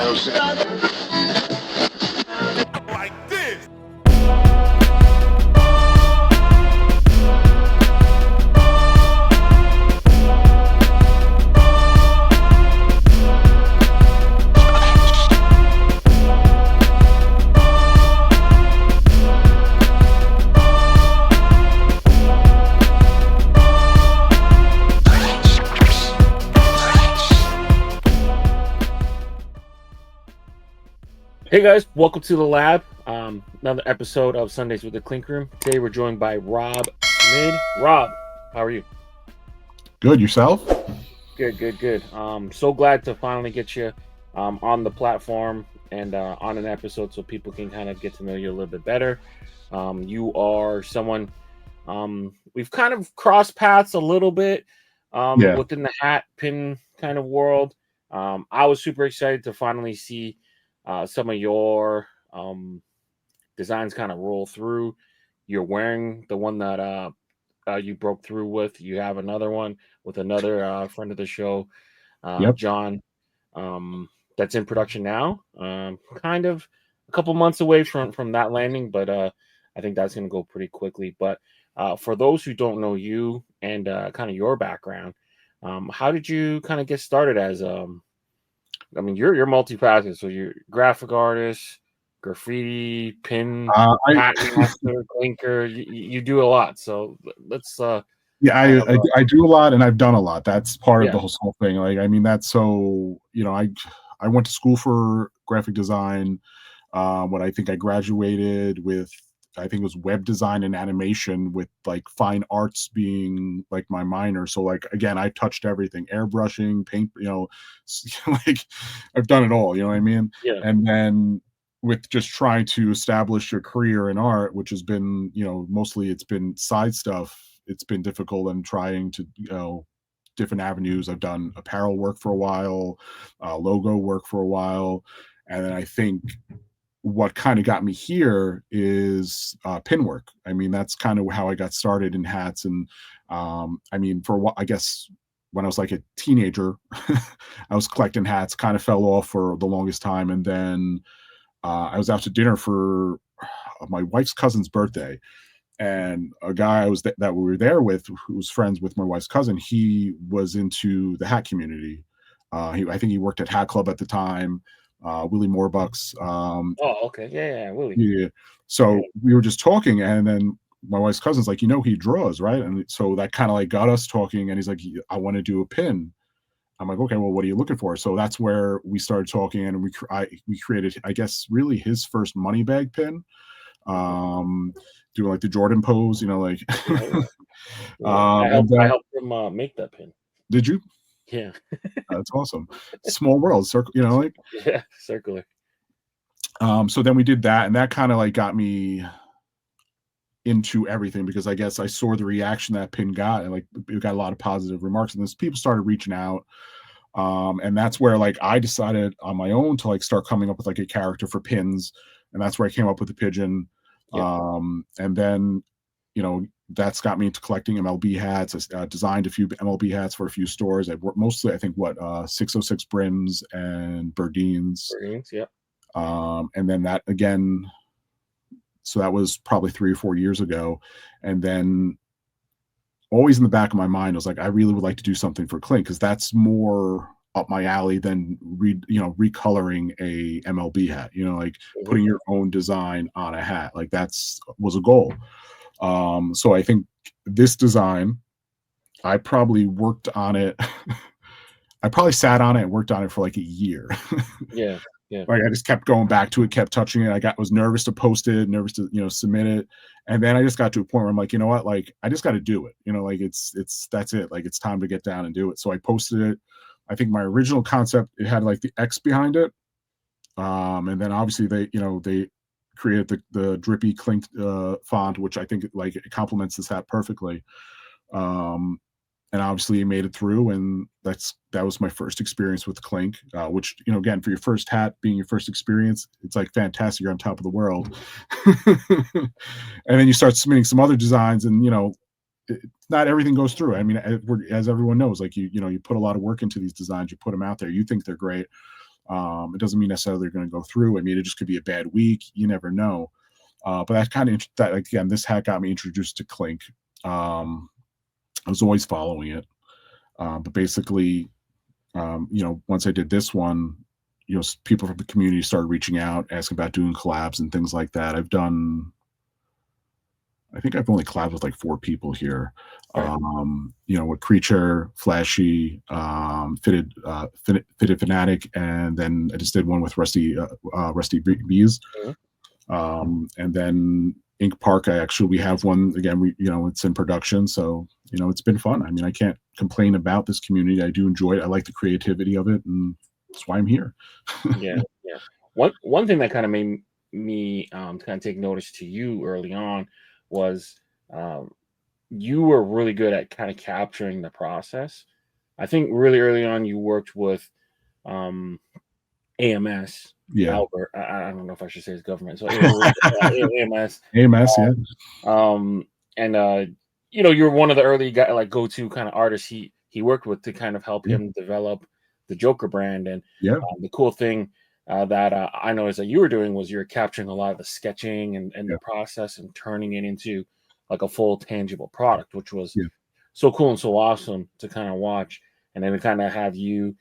Like this. Hey guys, welcome to the lab. Another episode of Sundaze with the Clink Room. Today we're joined by Rob Smid. Rob, how are you? Good, yourself? Good. So glad to finally get you on the platform and on an episode so people can kind of get to know you a little bit better. You are someone we've kind of crossed paths a little bit within the hat pin kind of world. I was super excited to finally see some of your designs kind of roll through. You're wearing the one that you broke through with. You have another one with another friend of the show, John, that's in production now. Kind of a couple months away from that landing, but I think that's going to go pretty quickly. But for those who don't know you and kind of your background, how did you kind of get started as I mean, you're multifaceted, so you're graphic artist, graffiti, pin, hat master, clinker. You do a lot. So let's. I do a lot, and I've done a lot. That's part of the whole thing. Like, I mean, that's so. I went to school for graphic design. When I think I graduated with, I think it was web design and animation, with like fine arts being like my minor. So like, again, I touched everything: airbrushing, paint, like I've done it all, you know what I mean? Yeah. And then with just trying to establish a career in art, which has been, mostly it's been side stuff. It's been difficult, and trying to, different avenues. I've done apparel work for a while, logo work for a while. And then I think what kind of got me here is pin work. I mean, that's kind of how I got started in hats. And I mean, for what I guess when I was like a teenager, I was collecting hats, kind of fell off for the longest time. And then I was out to dinner for my wife's cousin's birthday. And a guy that we were there with, who was friends with my wife's cousin, he was into the hat community. I think he worked at Hat Club at the time. Willie Moorbucks. Okay. Yeah, Willie. Yeah. So we were just talking, and then my wife's cousin's like, he draws, right? And so that kind of like got us talking, and he's like, I want to do a pin. I'm like, okay, well, what are you looking for? So that's where we started talking, and we created, I guess, really his first money bag pin. Doing like the Jordan pose, like. I helped him make that pin. Did you? Yeah. That's awesome. Small world, circle, like. Yeah, circular. So then we did that, and that kind of like got me into everything, because I guess I saw the reaction that pin got, and like it got a lot of positive remarks, and this people started reaching out. And that's where like I decided on my own to like start coming up with like a character for pins, and that's where I came up with the pigeon. And then, that's got me into collecting MLB hats. I designed a few MLB hats for a few stores. I worked mostly, I think, 606 brims and Burdines. Yeah. And then that again, so that was probably 3 or 4 years ago. And then always in the back of my mind, I was like, I really would like to do something for Clink, because that's more up my alley than recoloring a MLB hat, like putting your own design on a hat. Like was a goal. So I think this design, I probably worked on it. I probably sat on it and worked on it for like a year. Yeah. Like I just kept going back to it, kept touching it. I was nervous to post it, nervous to, submit it. And then I just got to a point where I'm like, you know what, like I just got to do it. Like that's it. Like it's time to get down and do it. So I posted it. I think my original concept, it had like the X behind it. And then obviously they created the drippy Clink font, which I think like it complements this hat perfectly. And obviously it made it through, and that was my first experience with Clink, which, again, for your first hat being your first experience, it's like fantastic. You're on top of the world. And then you start submitting some other designs, and, not everything goes through. I mean, as everyone knows, like you put a lot of work into these designs, you put them out there, you think they're great. It doesn't mean necessarily they're going to go through. I mean, it just could be a bad week. You never know. But that kind of that again, this hack got me introduced to Clink. I was always following it, but basically, once I did this one, people from the community started reaching out, asking about doing collabs and things like that. I think I've only collabed with like 4 people here. Right. With Creature, Flashy, Fitted Fanatic, and then I just did one with Rusty Bees. Mhm. And then Ink Park, we have one again. It's in production, so it's been fun. I mean, I can't complain about this community. I do enjoy it. I like the creativity of it, and that's why I'm here. Yeah, yeah. One thing that kind of made me kind of take notice to you early on was you were really good at kind of capturing the process. I think really early on you worked with um, AMS Yeah, Albert. I don't know if I should say his government. So it was AMS. AMS, yeah, And you're one of the early guy like go-to kind of artists he worked with to kind of help yeah, him develop the Joker brand. And yeah, the cool thing that I noticed that you were doing was you're capturing a lot of the sketching and yeah, the process and turning it into like a full tangible product, which was yeah. so cool and so awesome to kind of watch. And then to kind of have you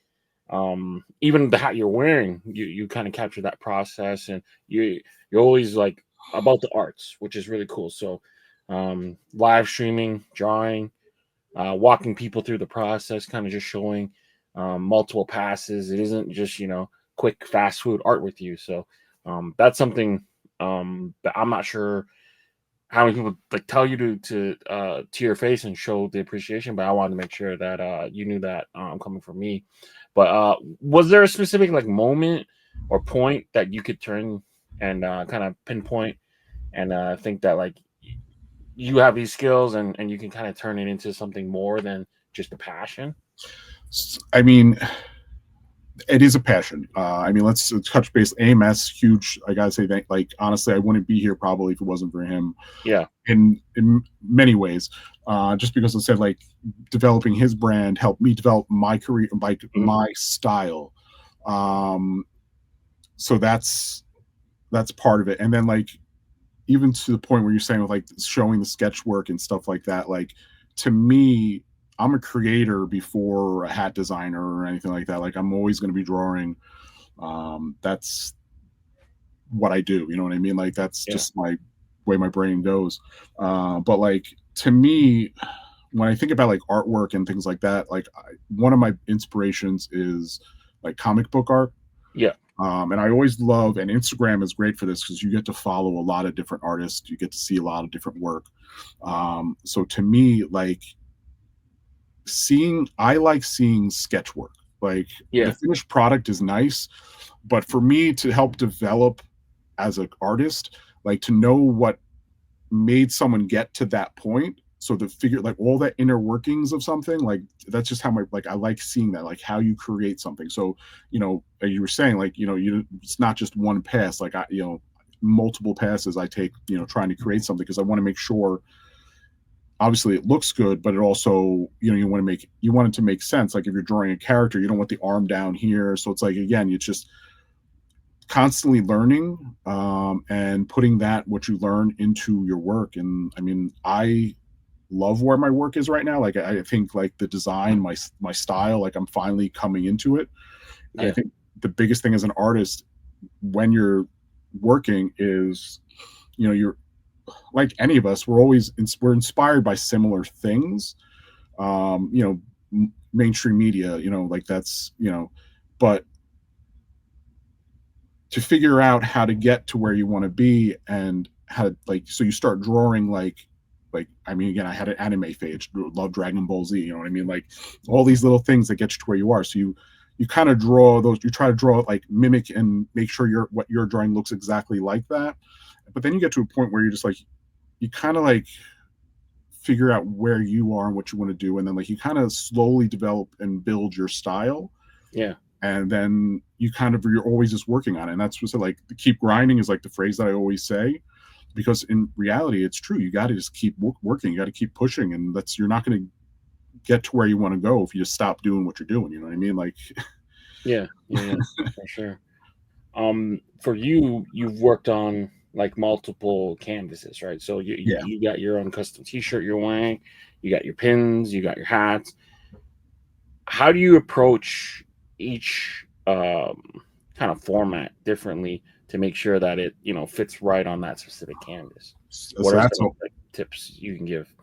even the hat you're wearing, you kind of capture that process, and you're always like about the arts, which is really cool. So live streaming, drawing, walking people through the process, kind of just showing multiple passes. It isn't just quick fast food art with you. So that's something that I'm not sure how many people like tell you to your face and show the appreciation, but I wanted to make sure that you knew that coming from me. But was there a specific like moment or point that you could turn and kind of pinpoint and think that like you have these skills and you can kind of turn it into something more than just a passion? I mean, it is a passion. I mean, let's touch base. AMS, huge. I gotta say that. Like, honestly, I wouldn't be here probably if it wasn't for him. Yeah. In many ways, just because I said like developing his brand helped me develop my career, like Mhm. my style. Um, so that's part of it. And then like even to the point where you're saying with like showing the sketch work and stuff like that, like to me, I'm a creator before a hat designer or anything like that. Like I'm always going to be drawing. That's what I do. You know what I mean? Like that's Yeah. just my way my brain goes. But like to me, when I think about like artwork and things like that, like one of my inspirations is like comic book art. Yeah. And I always love, and Instagram is great for this because you get to follow a lot of different artists. You get to see a lot of different work. So to me, like I like seeing sketch work. Like the Yeah. finished product is nice, but for me to help develop as an artist, like to know what made someone get to that point. So to figure like all that inner workings of something, like that's just how I like seeing that, like how you create something. So, you were saying like, it's not just one pass, like multiple passes I take, trying to create something because I want to make sure obviously it looks good, but it also, you want it to make sense. Like if you're drawing a character, you don't want the arm down here. So it's like, again, you just constantly learning and putting what you learn into your work. And I mean, I love where my work is right now. Like I think like the design, my style, like I'm finally coming into it. And I Yeah. think the biggest thing as an artist when you're working is, you're like any of us, we're inspired by similar things. Mainstream media, like that's, but to figure out how to get to where you want to be and how to like so you start drawing like I mean again I had an anime phase, love Dragon Ball Z, you know what I mean, like all these little things that get you to where you are. So you kind of draw those, you try to draw like mimic and make sure what you're drawing looks exactly like that. But then you get to a point where you're just like you kind of like figure out where you are and what you want to do, and then like you kind of slowly develop and build your style, Yeah. and then you're always just working on it. And that's what like keep grinding is like the phrase that I always say, because in reality it's true. You got to just keep working, you got to keep pushing, and you're not going to get to where you want to go if you just stop doing what you're doing, you know what I mean? Like Yeah, for sure. For you, you've worked on like multiple canvases, right? So Yeah. you got your own custom T-shirt you're wearing, you got your pins, you got your hats. How do you approach each kind of format differently to make sure that it fits right on that specific canvas? What So are that's some like tips you can give?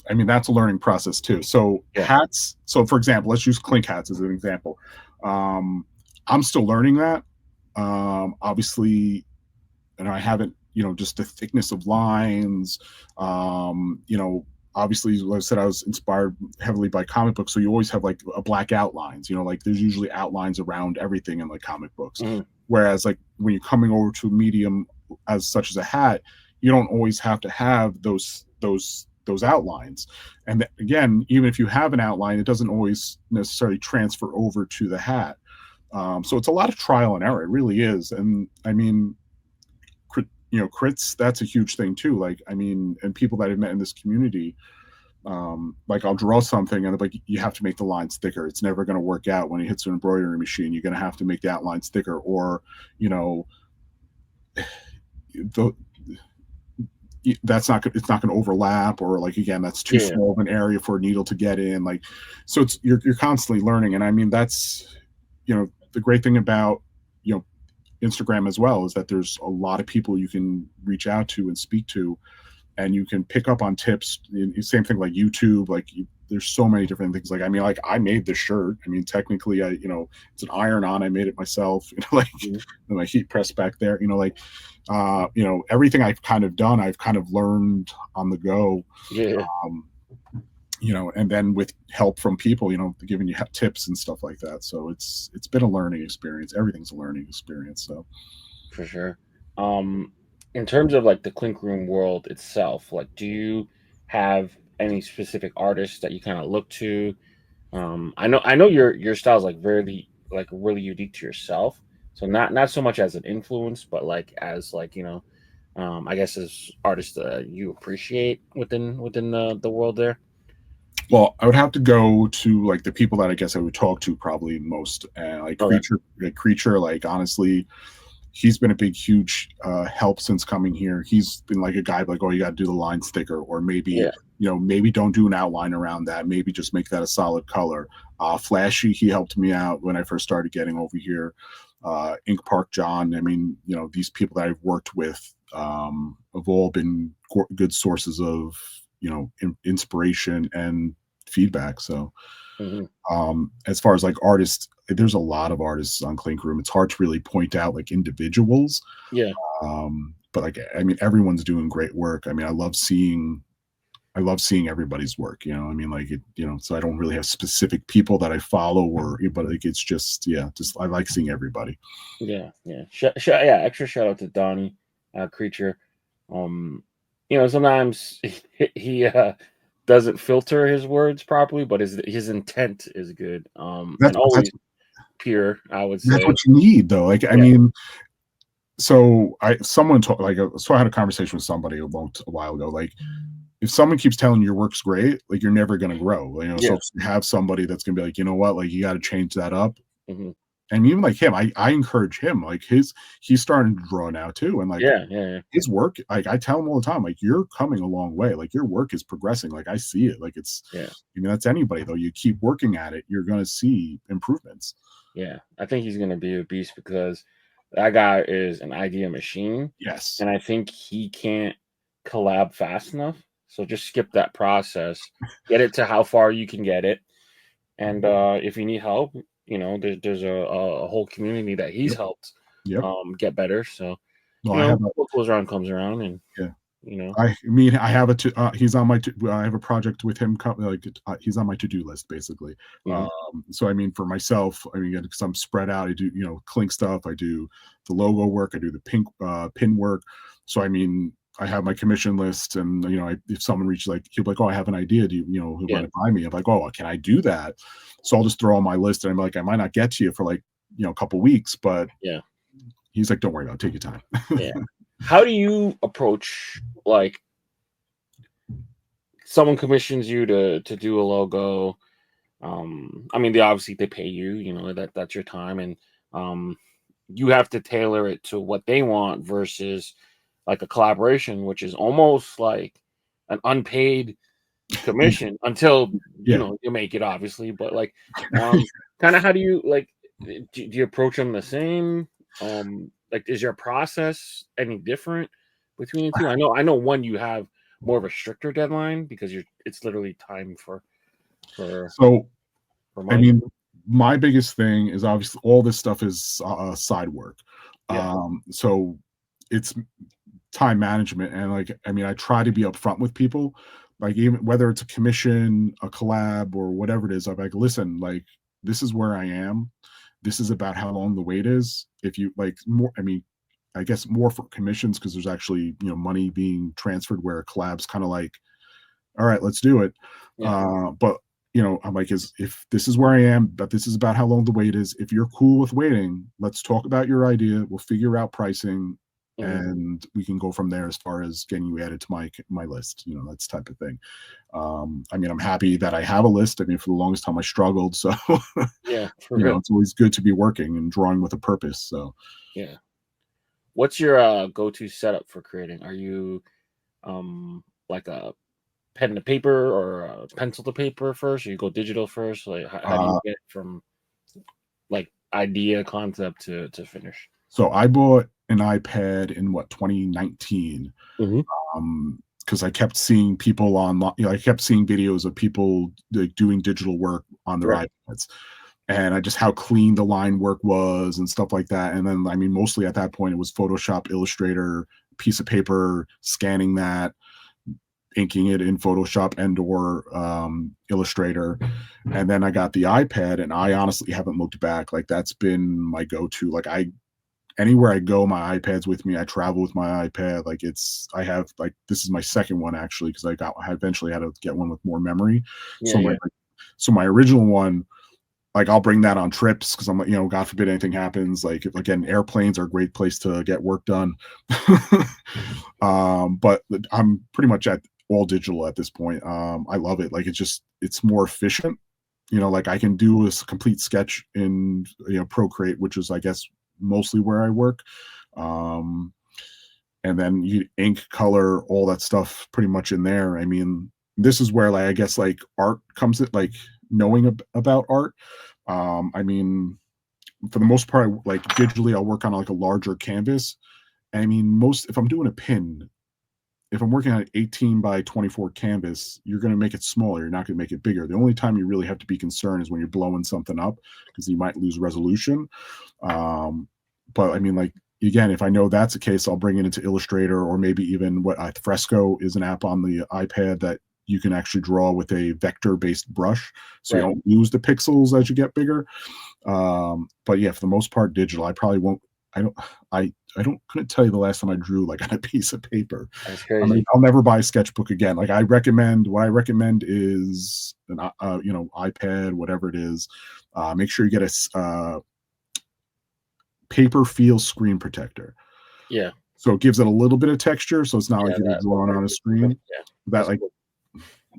I mean, that's a learning process too. So Yeah. hats. So for example, let's use Clink hats as an example. Um, I'm still learning that. Obviously, and I haven't, just the thickness of lines. Obviously, like I said, I was inspired heavily by comic books, so you always have like a black outlines. Like there's usually outlines around everything in like comic books. Hmm. Whereas like when you're coming over to a medium as such as a hat, you don't always have to have those outlines. And again, even if you have an outline, it doesn't always necessarily transfer over to the hat. So it's a lot of trial and error. It really is. And I mean, crits, that's a huge thing too. Like, I mean, and people that I've met in this community, like I'll draw something and like, you have to make the lines thicker. It's never going to work out when it hits an embroidery machine. You're going to have to make the outlines thicker, or, you know, the, that's not it's not going to overlap, or like again that's too Yeah. small of an area for a needle to get in, like, so it's you're constantly learning. And I mean, that's the great thing about Instagram as well, is that there's a lot of people you can reach out to and speak to, and you can pick up on tips. Same thing like YouTube, like there's so many different things. Like, I mean, like I made this shirt. I mean, technically, it's an iron on. I made it myself. Like my heat press back there. Like, everything I've kind of done, I've kind of learned on the go. Yeah. Um, and then with help from people, giving you tips and stuff like that. So it's been a learning experience. Everything's a learning experience. So For sure. Um, in terms of like the Clink Room world itself, like, do you have any specific artists that you kind of look to? I know your style is like really unique to yourself. So not so much as an influence, but like as like I guess as artists that you appreciate within the world there. well, I would have to go to like the people that I guess I would talk to probably most, like Okay. creature. Like honestly, he's been a big, huge help since coming here. He's been like a guy like, oh, you got to do the lines thicker, or maybe Yeah. maybe don't do an outline around that. Maybe just make that a solid color. Flashy, he helped me out when I first started getting over here. Ink Park John. I mean, these people that I've worked with have all been good sources of inspiration and feedback. So Hmm. as far as like artists, there's a lot of artists on Clink Room. It's hard to really point out like individuals. Yeah. But like, I mean, everyone's doing great work. I mean, I love seeing everybody's work. I mean, like so I don't really have specific people that I follow, but like it's just, yeah, just I like seeing everybody. Yeah. Yeah. Extra shout out to Donnie, Creature. Um, sometimes he doesn't filter his words properly, but his intent is good. And That's always that's pure, I would that's say. what you need though. Like, I Yeah. mean, so someone told, like, so I had a conversation with somebody a while ago. Like, if someone keeps telling you your work's great, like you're never going to grow. So Yeah. if you have somebody that's going to be like, you know what, like you got to change that up. Hmm. And even like him, I encourage him. Like he's starting to draw now too, and like Yeah. his work, like I tell him all the time, like you're coming a long way. Like your work is progressing. Like I see it. Like it's, Yeah. that's anybody though. You keep working at it, you're going to see improvements. Yeah. I think he's gonna be a beast because that guy is an idea machine, Yes. and I think he can't collab fast enough. So just skip that process, get it to how far you can get it, and if you need help, there's a whole community that he's Yep. helped Yep. get better. So Well, I have a what goes around comes around, and yeah. you know, I mean, I have he's on my, I have a project with him, like, he's on my to-do list basically. mhm, So I mean, for myself, I mean, because I'm spread out, I do, Clink stuff, I do the logo work, I do the pin work. So I mean, I have my commission list, and if someone reaches, like, he'll be like, oh, I have an idea, do you who yeah, want to buy me? I'm like, oh, can I do that? So I'll just throw on my list, and I'm like, I might not get to you for like a couple weeks, but yeah, he's like, don't worry about it, take your time. yeah. How do you approach like someone commissions you to do a logo? I mean, they pay you, you know, that's your time, and um, you have to tailor it to what they want versus like a collaboration, which is almost like an unpaid commission until you Yeah. know you make it, obviously. But like, um, kind of how do you like? Do you approach them the same? Like, is your process any different between the two? I know one you have more of a stricter deadline because it's literally time for So, for I money. mean, my biggest thing is obviously all this stuff is side work. Yeah, So it's time management. And like, I mean, I try to be upfront with people, like, even whether it's a commission, a collab, or whatever it is. I'm like, listen, like, this is where I am. This is about how long the wait is. If you like more, I mean, I guess more for commissions because there's actually, money being transferred, where a collab's kind of like, all right, let's do it. yeah, But I'm like, is if this is where I am, but this is about how long the wait is. If you're cool with waiting, let's talk about your idea. We'll figure out pricing, mhm, and we can go from there as far as getting you added to my list. That's type of thing. I mean, I'm happy that I have a list. I mean, for the longest time I struggled, so yeah, for real. it's always good to be working and drawing with a purpose. So Yeah. What's your go-to setup for creating? Are you like a pen to paper or a pencil to paper first, or you go digital first? Like, how do you uh, get from like idea concept to finish? so I bought an iPad in what 2019, Hmm. because I kept seeing people online. I kept seeing videos of people like doing digital work on their Right. iPads, and I just how clean the line work was and stuff like that. And then, I mean, mostly at that point, it was Photoshop, Illustrator, piece of paper, scanning that, inking it in Photoshop and or Illustrator. And then I got the iPad, and I honestly haven't looked back. Like, that's been my go-to. Like, anywhere I go, my iPad's with me. I travel with my iPad. Like, I have, like, this is my second one actually, because I eventually had to get one with more memory. Yeah, So yeah, my original one, like, I'll bring that on trips because I'm like, God forbid anything happens. Like, again, airplanes are a great place to get work done. But I'm pretty much at all digital at this point. I love it. Like, it's more efficient. Like, I can do a complete sketch in Procreate, which is, I guess, mostly where I work. Um, and then you ink, color, all that stuff pretty much in there. I mean, this is where, like, I guess, like, art comes in, like, knowing about art. I mean, for the most part, like, digitally, I'll work on like a larger canvas. I mean, if I'm doing a pin, if I'm working on an 18 by 24 canvas, you're going to make it smaller. You're not going to make it bigger. The only time you really have to be concerned is when you're blowing something up, because you might lose resolution. Um, but I mean, like, again, if I know that's the case, I'll bring it into Illustrator, or maybe even Fresco is an app on the iPad that you can actually draw with a vector-based brush, so you right. don't lose the pixels as you get bigger. But yeah, for the most part, digital. I probably won't. I don't. I don't. Couldn't tell you the last time I drew like on a piece of paper. That's I mean, crazy. I'll never buy a sketchbook again. Like, what I recommend is an iPad, whatever it is. Make sure you get a paper feel screen protector. Yeah, So it gives it a little bit of texture, so it's not yeah. like you're That the drawing on a market print. screen. Yeah, That that's like cool.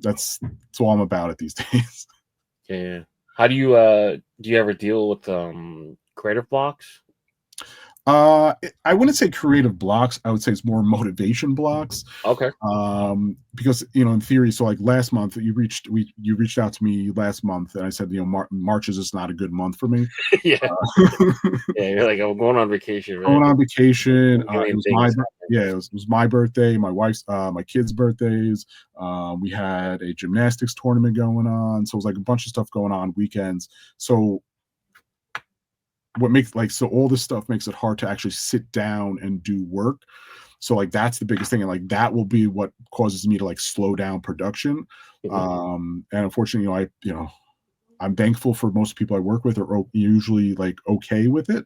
that's all I'm about it these days. Yeah, yeah. How do you ever deal with creative blocks? I wouldn't say creative blocks. I would say it's more motivation blocks. Okay. Because in theory, so like last month you reached out to me last month, and I said, March is just not a good month for me. Yeah, uh, yeah. You're like, I'm going on vacation, Going right? on vacation. A It million was my things happen. yeah, it was my birthday, my wife's, my kids' birthdays. We had a gymnastics tournament going on, so it was like a bunch of stuff going on weekends. So all this stuff makes it hard to actually sit down and do work. So, like, that's the biggest thing, and like that will be what causes me to like slow down production. Mhm. And unfortunately, I'm thankful for most people I work with are usually like okay with it.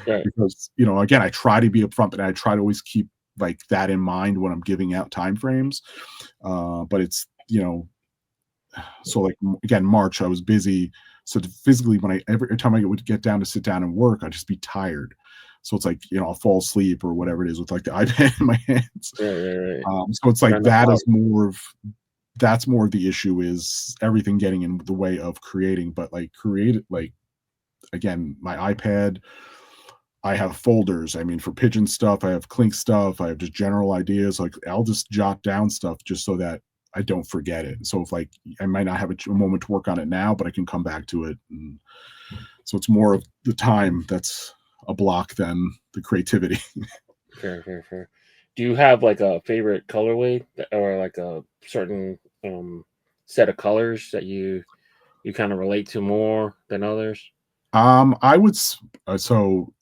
Right. Because again, I try to be upfront, but I try to always keep like that in mind when I'm giving out time frames. But it's so like again, March I was busy, so physically when every time I would get down to sit down and work, I'd just be tired. So it's like, I'll fall asleep or whatever it is with like the iPad in my hands. Right. Right. Right. So it's like Not enough that is hours. more of that's more of the issue, is everything getting in the way of creating. But like again, my iPad, I have folders. I mean, for pigeon stuff, I have Clink stuff, I have just general ideas. Like I'll just jot down stuff just so that I don't forget it. So if like I might not have a moment to work on it now, but I can come back to it. And so it's more of the time that's a block than the creativity. Fair. Do you have like a favorite colorway or like a certain set of colors that you kind of relate to more than others? I would so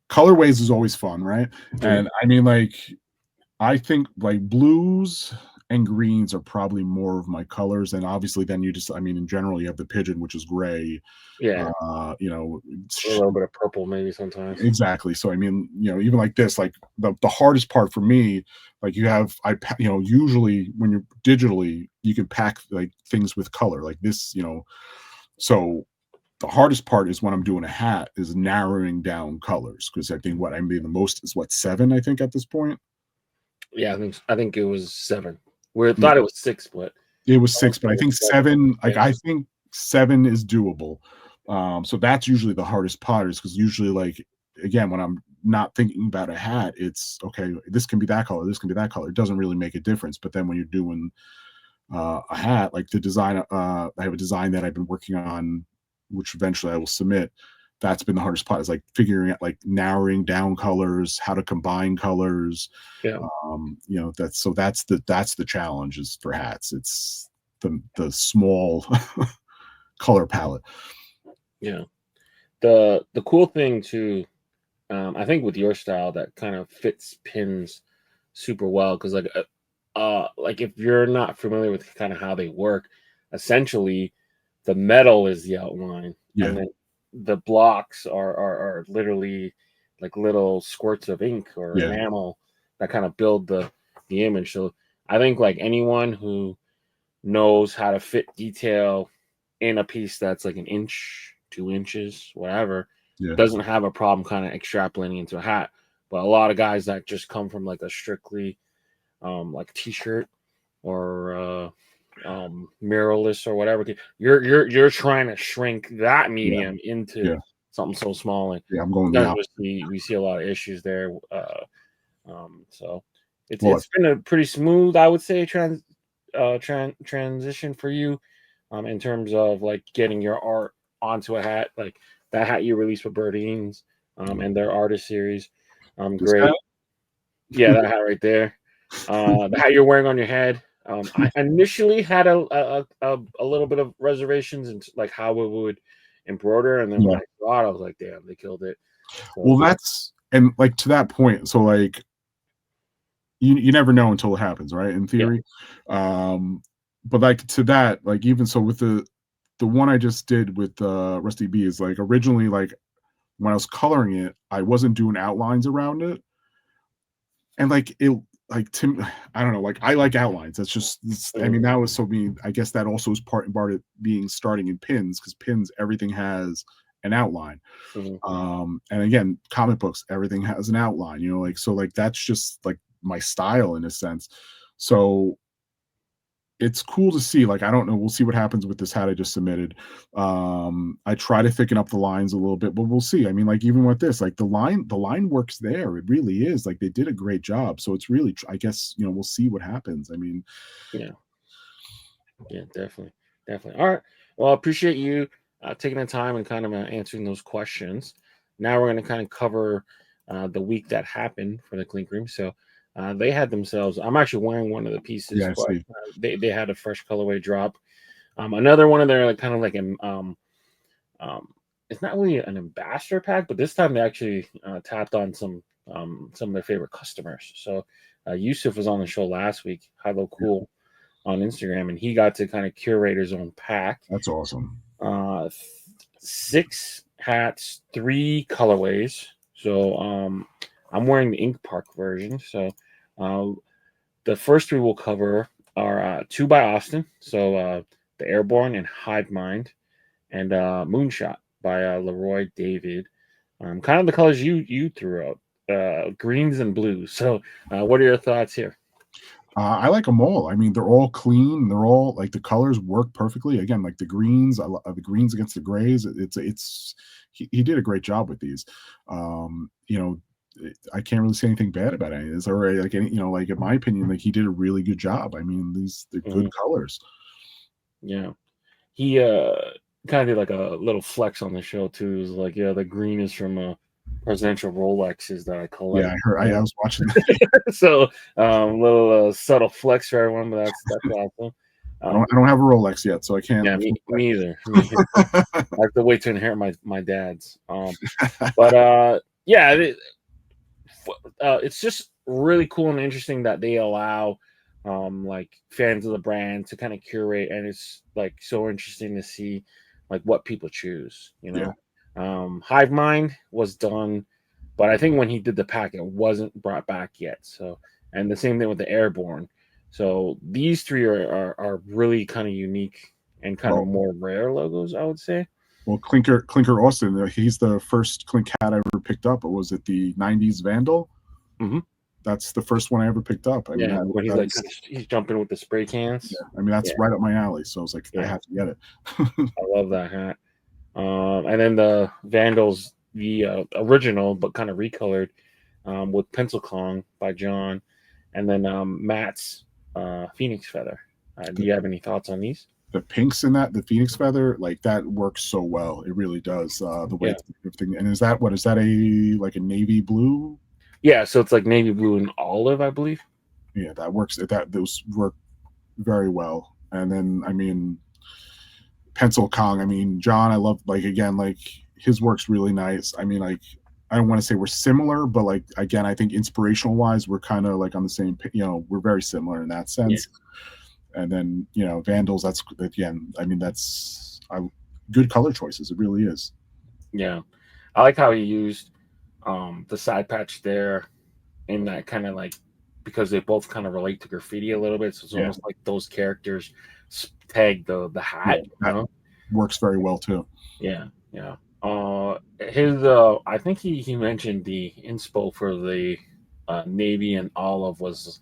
colorways is always fun, right? Mhm. And I mean, like, I think like blues and greens are probably more of my colors. And obviously, then you just, I mean, in general, you have the pigeon, which is gray. Yeah, You know, a little bit of purple maybe sometimes. exactly. So I mean, even like this, like the hardest part for me, like usually when you're digitally, you can pack like things with color, like this, so the hardest part is when I'm doing a hat is narrowing down colors, because I think what I'm being the most is what, 7, I think, at this point. Yeah, I think it was 7. We Yeah, thought it was 6, but it was I want 6, to say but I it was think 7. 7, like, Yeah, I think 7 is doable. So that's usually the hardest part, is because usually, like, again, when I'm not thinking about a hat, it's okay, this can be that color, this can be that color. It doesn't really make a difference. But then when you're doing a hat, like the design, I have a design that I've been working on, which eventually I will submit. That's been the hardest part, is like figuring out, like, narrowing down colors, how to combine colors. yeah, That's the challenge, is for hats. It's the small color palette. yeah. The cool thing too, I think with your style that kind of fits pins super well because like if you're not familiar with kind of how they work, essentially the metal is the outline, Yeah, and then the blocks are literally like little squirts of ink or yeah, enamel that kind of build the image. So I think like anyone who knows how to fit detail in a piece that's like an inch, 2 inches, whatever, yeah, doesn't have a problem kind of extrapolating into a hat. But a lot of guys that just come from like a strictly like t-shirt or mirrorless or whatever, you're trying to shrink that yeah, medium into yeah, something so small, and yeah. I'm going the sometimes opposite. we see a lot of issues there. So it's Well, it's been a pretty smooth, I would say, transition for you, in terms of like getting your art onto a hat, like that hat you released with Birdines, and their artist series, this hat. great. Yeah, that hat right there. The hat you're wearing on your head. I initially had a little bit of reservations and like how it would embroider, and then when Yeah. I saw it, I was like, "Damn, they killed it." So Well, that's, and like, to that point. So like, you never know until it happens, right? In yeah, theory. But like, to that, like, even so with the one I just did with Rusty B, is like, originally, like, when I was coloring it, I wasn't doing outlines around it. And like, it, like, to I don't know, like, I like outlines. I mhm, mean, that was, so being, I guess that also is part and part of being starting in pins, because pins, everything has an outline. mhm. And again, comic books, everything has an outline, like, so like, that's just like my style in a sense. So it's cool to see. Like, I don't know, we'll see what happens with this hat I just submitted. I try to thicken up the lines a little bit, but we'll see. I mean, like, even with this, like, the line works there. It really is, like, they did a great job. So it's really, I guess, we'll see what happens. I mean, Yeah, yeah, definitely. All right. Well, I appreciate you taking the time and kind of answering those questions. Now we're going to kind of cover the week that happened for the Clink Room. So they had themselves. I'm actually wearing one of the pieces, yeah, I but see. they had a fresh colorway drop. Another one of their like kind of like an um, it's not really an ambassador pack, but this time they actually tapped on some of their favorite customers. So Yusuf was on the show last week. Hello, Yeah, cool on Instagram, and he got to kind of curate his own pack. that's awesome. 6 hats, 3 colorways. So I'm wearing the Ink Park version. So uh, the first 3 we'll cover are 2 by Austin. So the Airborne and Hive Mind, and Moonshot by Leroy David. Kind of the colors you threw out, greens and blues. So what are your thoughts here? I like them all. I mean, they're all clean. They're all like the colors work perfectly. Again, like the greens, the greens against the grays. He did a great job with these. You know, I can't really say anything bad about any of this. Or like any, like in my opinion, like he did a really good job. I mean, they're good Mhm. colors. Yeah. He kind of did like a little flex on the show too. It was like, yeah, the green is from presidential Rolexes that I Yeah, collect. I heard. I was watching. So little subtle flex for everyone, but that's awesome. I don't have a Rolex yet, so I can't. Yeah, me either. Me either. I have to wait to inherit my dad's. But yeah, it's just really cool and interesting that they allow like fans of the brand to kind of curate, and it's like so interesting to see like what people choose. Yeah. Hive Mind was done, but I think when he did the pack, it wasn't brought back yet. So, and the same thing with the Airborne. So these three are really kind of unique and kind of Well, more rare logos, I would say. Clinker Austin. He's the first Clink hat I ever picked up. It was at the '90s Vandal. Hmm. That's the first one I ever picked up. I mean, Yeah, when he's that like is, he's jumping with the spray cans. yeah. I mean, that's Yeah, right up my alley. So I was like, I yeah, have to get it. I love that hat. And then the Vandals, the original but kind of recolored, with Pencil Kong by John, and then Matt's Phoenix Feather. Do the, you have any thoughts on these? the pinks in that, the Phoenix feather, like that works so well. It really does. The way Yeah, it's everything. And is that like a navy blue? yeah. So it's like navy blue and olive, I believe. Yeah, that works. Those work very well. And then, I mean, Pencil Kong. I mean, John, I love, like, again, like his work's really nice. I mean, like, I don't want to say we're similar, but like, again, I think inspirational wise, we're kind of like on the same, we're very similar in that Yeah, sense. And then, Vandals, that's, again, I mean, good color choices. It really is. yeah. I like how he used the side patch there in that kind of like, because they both kind of relate to graffiti a little bit. So it's Yeah. almost like those characters tag the Yeah. hat, you That know? works very well too. Yeah, yeah. His I think he mentioned the inspo for the navy and olive was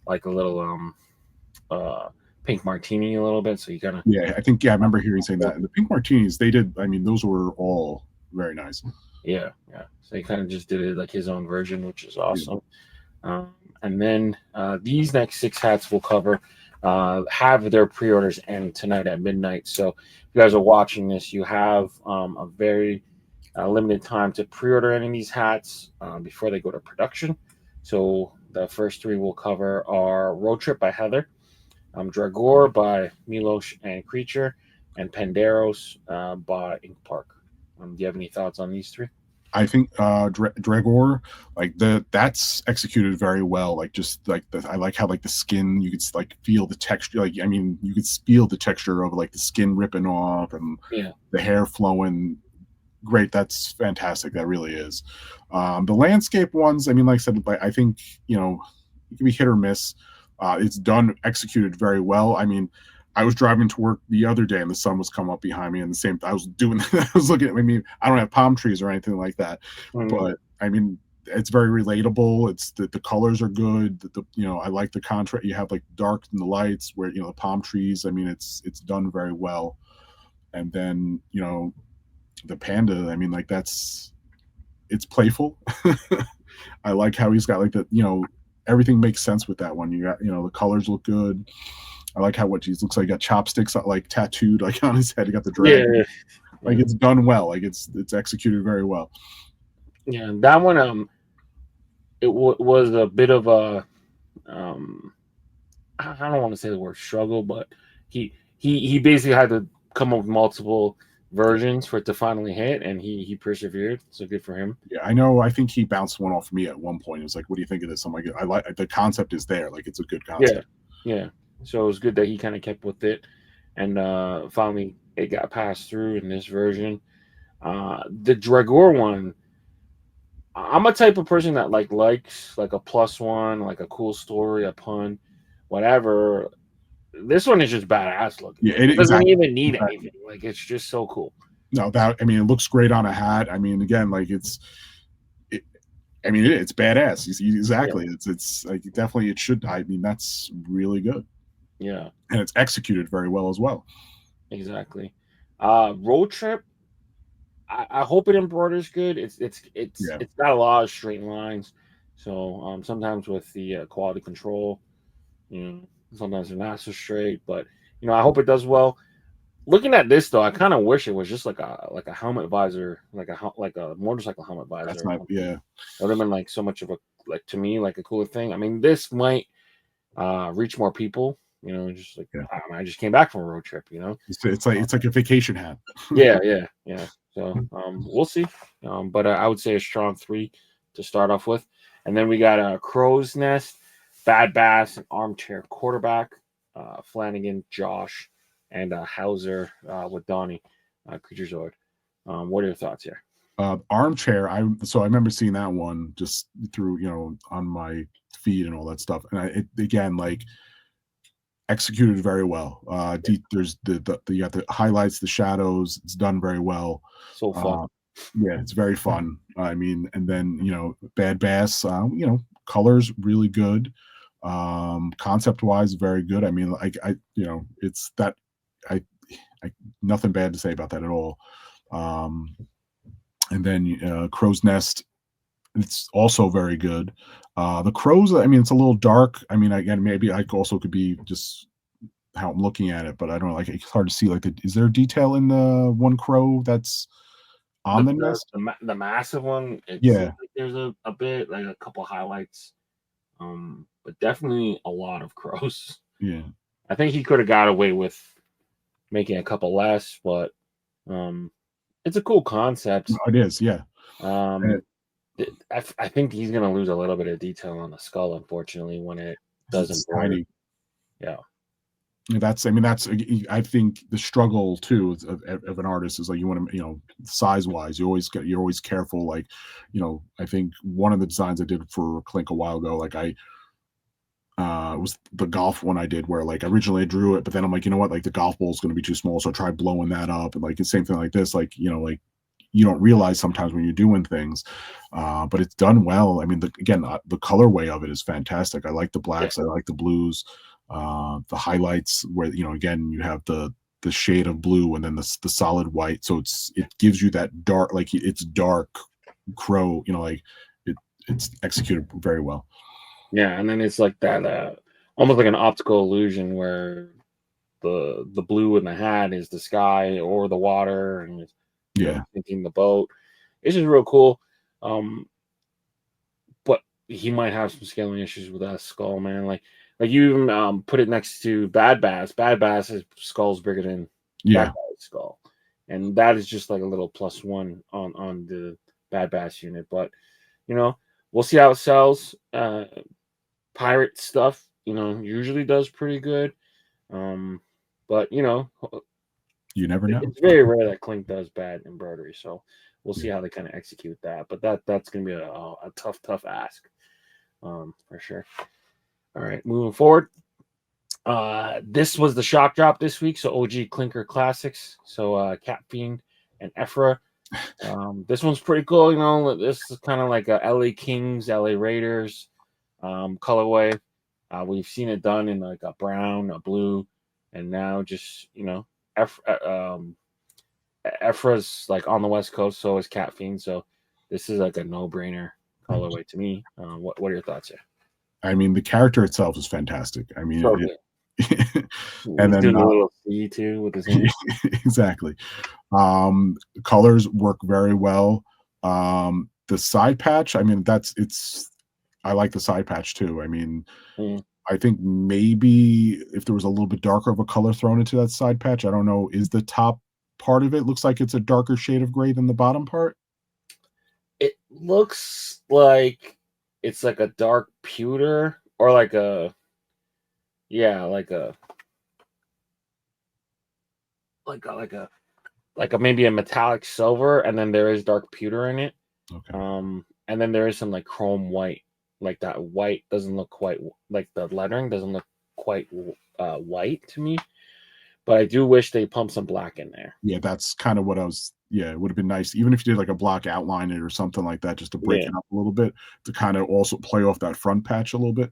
like a little pink martini a little bit. So you kind of Yeah. I think, yeah, I remember hearing saying that. And the pink martinis, I mean, those were all very nice. yeah, yeah. So he kind of just did it like his own version, which is Yeah. awesome. And then these next six hats we'll cover have their pre-orders end tonight at midnight. So if you guys are watching this, you have a very limited time to pre-order any of these hats before they go to production. So the first three we'll cover are Road Trip by Heather, Dragor by Milos and Creature, and Panderos by Ink Park. Do you have any thoughts on these three? I think Dragor, like that's executed very well. Like, just like I like how, like, the skin, you could like feel the texture. Like, I mean, you could feel the texture of like the skin ripping off and Yeah, the hair flowing. Great, that's fantastic. That really is. The landscape ones, I mean, like I said, I think, it can be hit or miss. It's done, executed very well. I mean, I was driving to work the other day and the sun was coming up behind me, and the same, I was doing, I was looking at, I mean, I don't have palm trees or anything like that, mm-hmm. but I mean, it's very relatable. It's the colors are good. I like the contrast. You have like dark in the lights where, the palm trees. I mean, it's done very well. And then, the panda, I mean, like, it's playful. I like how he's got like everything makes sense with that one. You got, the colors look good. I like how what he looks like, he got chopsticks like tattooed like on his head. He got the dragon. Yeah, Like, it's done well. Like, it's executed very well. yeah. That one, was a bit of a, um, I don't want to say the word struggle, but he basically had to come up with multiple versions for it to finally hit, and he persevered. So good for him. Yeah, I know. I think he bounced one off me at one point. It was like, "What do you think of this?" I'm like, "I like the concept is there. Like, it's a good Yeah, concept." yeah. So it was good that he kind of kept with it, and finally it got passed through in this version. The Dragor one, I'm a type of person that likes like a plus one, like a cool story, a pun, whatever. This one is just badass looking. Yeah, It doesn't exactly. even need Exactly. anything. Like, it's just so cool. No, that, I mean, it looks great on a hat. I mean, again, like, I mean, it's badass. Yeah, Exactly. It's like definitely it should. I mean, that's really good, yeah, and it's executed very well as well. exactly. Road trip. I hope it embroiders good. Yeah, It's got a lot of straight lines, so sometimes with the quality control, you know, sometimes they're not so straight. But I hope it does well. Looking at this though, I kind of wish it was just like a helmet visor, like a motorcycle helmet visor that's or not. something. Yeah, It would have been like so much of a like to me like a cooler thing. I mean, this might reach more people. Just like yeah. I just came back from a road trip. Uh, It's like a vacation hat. yeah, yeah, yeah. So we'll see. But I would say a strong three to start off with, and then we got a Crow's Nest, Bad Bass, and Armchair Quarterback, Flanagan, Josh, and Hauser with Donnie, Creature Zord. What are your thoughts here? Armchair. I remember seeing that one just through on my feed and all that stuff, and again like executed very well. There's the you got the highlights, the shadows. It's done very well. So fun. Uh, yeah, it's very fun. I mean, and then Bad Bass. Colors really good. Concept wise, very good. I mean, it's that I, I nothing bad to say about that at all. Um, and then Crow's Nest. It's also very good. The crows, I mean, it's a little dark. I mean, again, maybe I also could be just how I'm looking at it, but I don't know, like it's hard to see. Like, is there detail in the one crow that's on the nest? The massive one, it seems Yeah, like there's a bit like a couple highlights, but definitely a lot of crows. yeah, I think he could have got away with making a couple less, but um, it's a cool no, concept. it is. Yeah, and Um, I think he's gonna lose a little bit of detail on the skull, unfortunately, when it does it's embroider. tiny. Yeah, That's, I mean, I think the struggle too of an artist is like you want to, size wise, you're always careful. Like, I think one of the designs I did for Clink a while ago, like it was the golf one I did where like originally I drew it, but then I'm like, you know what, like the golf ball is going to be too small, so I tried blowing that up, and like the same thing like this, like like you don't realize sometimes when you're doing things, but it's done well. I mean, again, the colorway of it is fantastic. I like the yeah, blacks, I like the blues, the highlights where again you have the shade of blue and then the solid white, so it gives you that dark, like it's dark crow, like it it's executed very well. yeah. And then it's like that, almost like an optical illusion where the blue in the hat is the sky or the water, and it's, Yeah, thinking the boat. It's just real cool. Um, but he might have some scaling issues with that skull, man. Like you even put it next to Bad Bass. Bad Bass's skull's bigger than that yeah. guy's skull, and that is just like a little plus one on the Bad Bass unit. But you know, we'll see how it sells. Pirate stuff, usually does pretty good. Um, but You never know. it's very rare that Clink does bad embroidery, so we'll see Yeah. how they kind of execute that. But that's gonna be a tough ask, for sure. All right, moving forward. This was the shock drop this week, so OG Clinker Classics. So Cat Fiend and Ephra. This one's pretty cool. This is kind of like a LA Kings, LA Raiders colorway. We've seen it done in like a brown, a blue, and now just Ephra's like on the West Coast, so is Cat Fiend. So this is like a no-brainer colorway to me. What are your thoughts here? I mean, the character itself is fantastic. I mean, So good. and He's then doing a little C too with his hand. exactly. Colors work very well. The side patch, I mean, I like the side patch too. I mean, Mm. I think maybe if there was a little bit darker of a color thrown into that side patch, I don't know, is the top part of it looks like it's a darker shade of gray than the bottom part? It looks like it's like a dark pewter or like a yeah, like a maybe a metallic silver, and then there is dark pewter in it. Okay. And then there is some like chrome white. Like that white doesn't look quite like the lettering doesn't look quite white to me. But I do wish they pumped some black in there. Yeah, that's kind of what I was yeah, it would have been nice, even if you did like a block outline it or something like that, just to break Yeah, it up a little bit, to kind of also play off that front patch a little bit.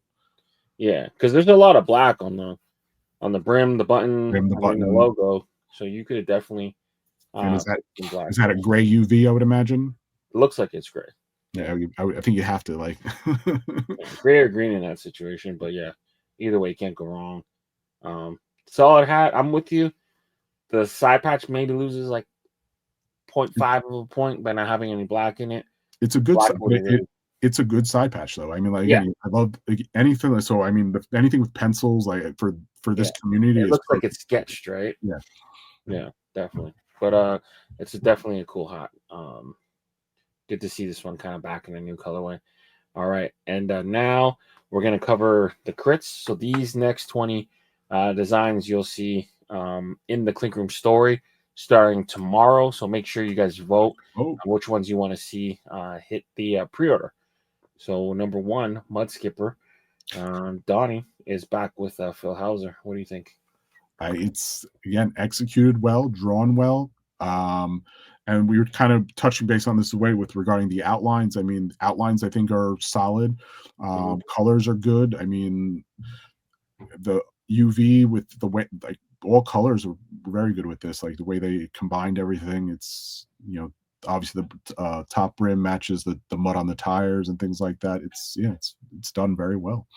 yeah, because there's a lot of black on the brim, the button, Trim the and then the button. logo. So you could definitely And put some black is that there. a gray UV, I would imagine? It looks like it's gray. Yeah, Yeah, I think you have to like yeah, gray or green in that situation. But yeah, either way, you can't go wrong. Um, Solid hat. I'm with you. The side patch maybe loses like point it, 0.5 of a point by not having any black in it. it's a good Black but what it is. it's a good side patch though. I mean, like Yeah, again, I love like, anything. So I mean, anything with pencils like for yeah. this community It is looks like perfect. it's sketched, right? Yeah. Yeah, definitely. But it's definitely a cool hat. Good to see this one kind of back in a new colorway. All right, and now we're gonna cover the crits. So these next 20 designs you'll see in the Clink Room story starting tomorrow. So make sure you guys vote Oh, on which ones you want to see hit the pre-order. So number one, Mud Skipper, Donnie is back with Phil Hauser. What do you think? it's again executed well, drawn well. Um, and we were kind of touching base on this way with regarding the outlines. I mean, outlines I think are solid. Mhm. Colors are good. I mean, the UV with the way like all colors are very good with this. Like the way they combined everything. It's obviously the top rim matches the mud on the tires and things like that. It's done very well.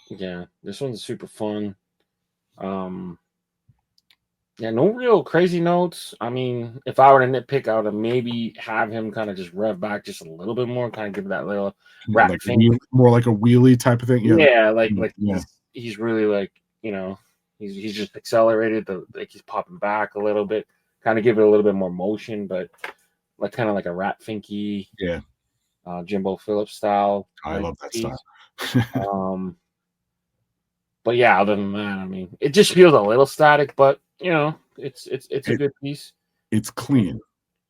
Yeah, this one's super fun. Um, Yeah, no real crazy notes. I mean, if I were to nitpick, I would have maybe have him kind of just rev back just a little bit more, kind of give that little rat Like fink. more like a wheelie type of thing. Yeah, Yeah, like yeah, he's really like he's just accelerated the like he's popping back a little bit, kind of give it a little bit more motion, but like kind of like a rat finky yeah. Jimbo Phillips style I like love that style. piece. Um, but yeah, other than that, I mean, it just feels a little static, but it's a it good piece. it's clean.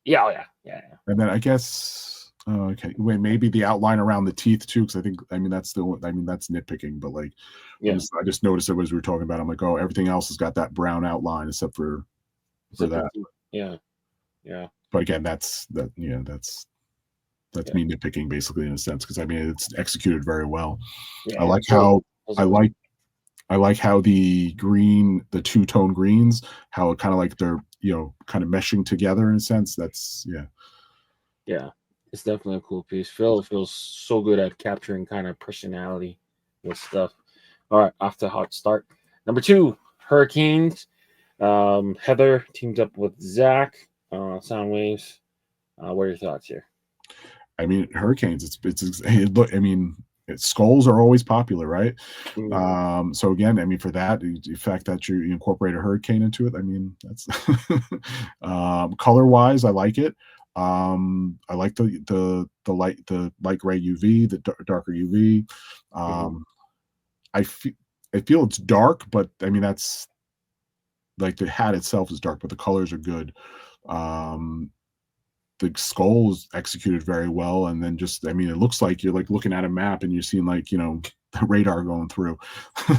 Yeah, oh yeah, yeah, yeah. And then I guess okay, wait, maybe the outline around the teeth too, because I mean that's the one, I mean that's nitpicking, but like Yeah. I just noticed it as we were talking about. I'm like, oh, everything else has got that brown outline except for Except for that. teeth. Yeah, yeah, But again, that's yeah, me nitpicking basically in a sense because I mean it's executed very well. I yeah. like So how those I always, like I like how the two-tone greens, how it kind of like they're kind of meshing together in a sense. That's yeah. yeah, it's definitely a cool piece. Phil feels so good at capturing kind of personality with stuff. All right, off to a hot start. Number two, Hurricanes. Heather teamed up with Zach. Sound waves. What are your thoughts here? I mean, hurricanes. Look. I mean, skulls are always popular, right? Mhm. So again, I mean, for that, the fact that you incorporate a hurricane into it, I mean, that's color wise, I like it. I like the light gray UV, the darker UV. Mhm. Um, I feel it's dark, but I mean that's like the hat itself is dark, but the colors are good. Um, the skull is executed very well, and then just I mean, it looks like you're like looking at a map and you're seeing like the radar going through,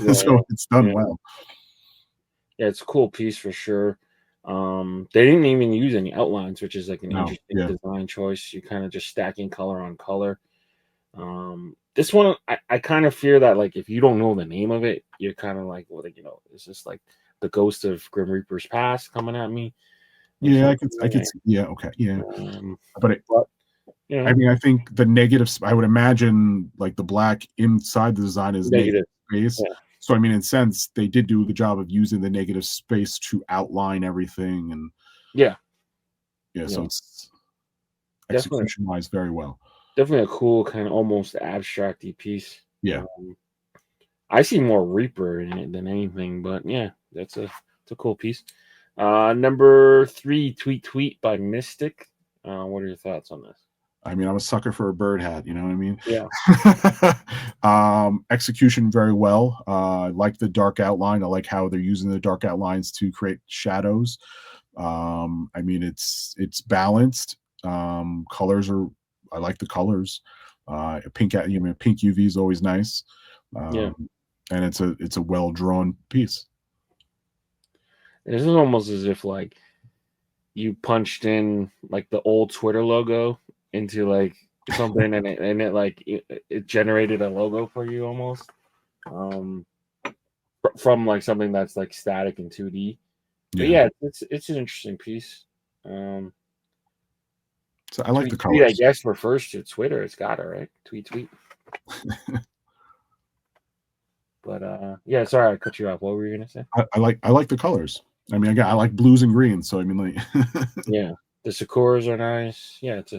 Yeah, so it's done yeah, well. yeah. It's a cool piece for sure. They didn't even use any outlines, which is like an No, interesting yeah, design choice. You kind of just stacking color on color. This one, I kind of fear that like if you don't know the name of it, you're kind of like, well, like, it's just like the ghost of Grim Reaper's past coming at me or yeah, something. yeah, okay, yeah, Um, but it, but I mean, I think the negatives. I would imagine like the black inside the design is negative negative. space. Yeah, So I mean, in a sense, they did do a good job of using the negative space to outline everything, and yeah, yeah, so yeah. it's Definitely, execution wise very well. definitely a cool kind of almost abstracty piece. Yeah, Um, I see more Reaper in it than anything, but yeah, it's a cool piece. Number three, Tweet Tweet by Mystic. What are your thoughts on this? I mean, I'm a sucker for a bird hat. You know what Yeah. I mean? Execution very well. I like the dark outline. I like how they're using the dark outlines to create shadows. I mean, it's balanced. Colors are. I like the colors. Pink UV is always nice. Yeah. And it's a well drawn piece. This is almost as if like you punched in like the old Twitter logo into like something, and it like it generated a logo for you almost. Um, from like something that's like static in 2D. But Yeah. yeah, it's an interesting piece. Um, So I like the tweet, I colors. guess, refers to Twitter. It's got it right. Tweet. But yeah, sorry I cut you off. What were you gonna say? I like the colors. I mean, again, I like blues and greens, so I mean, like, Yeah, the Sakuras are nice. Yeah, it's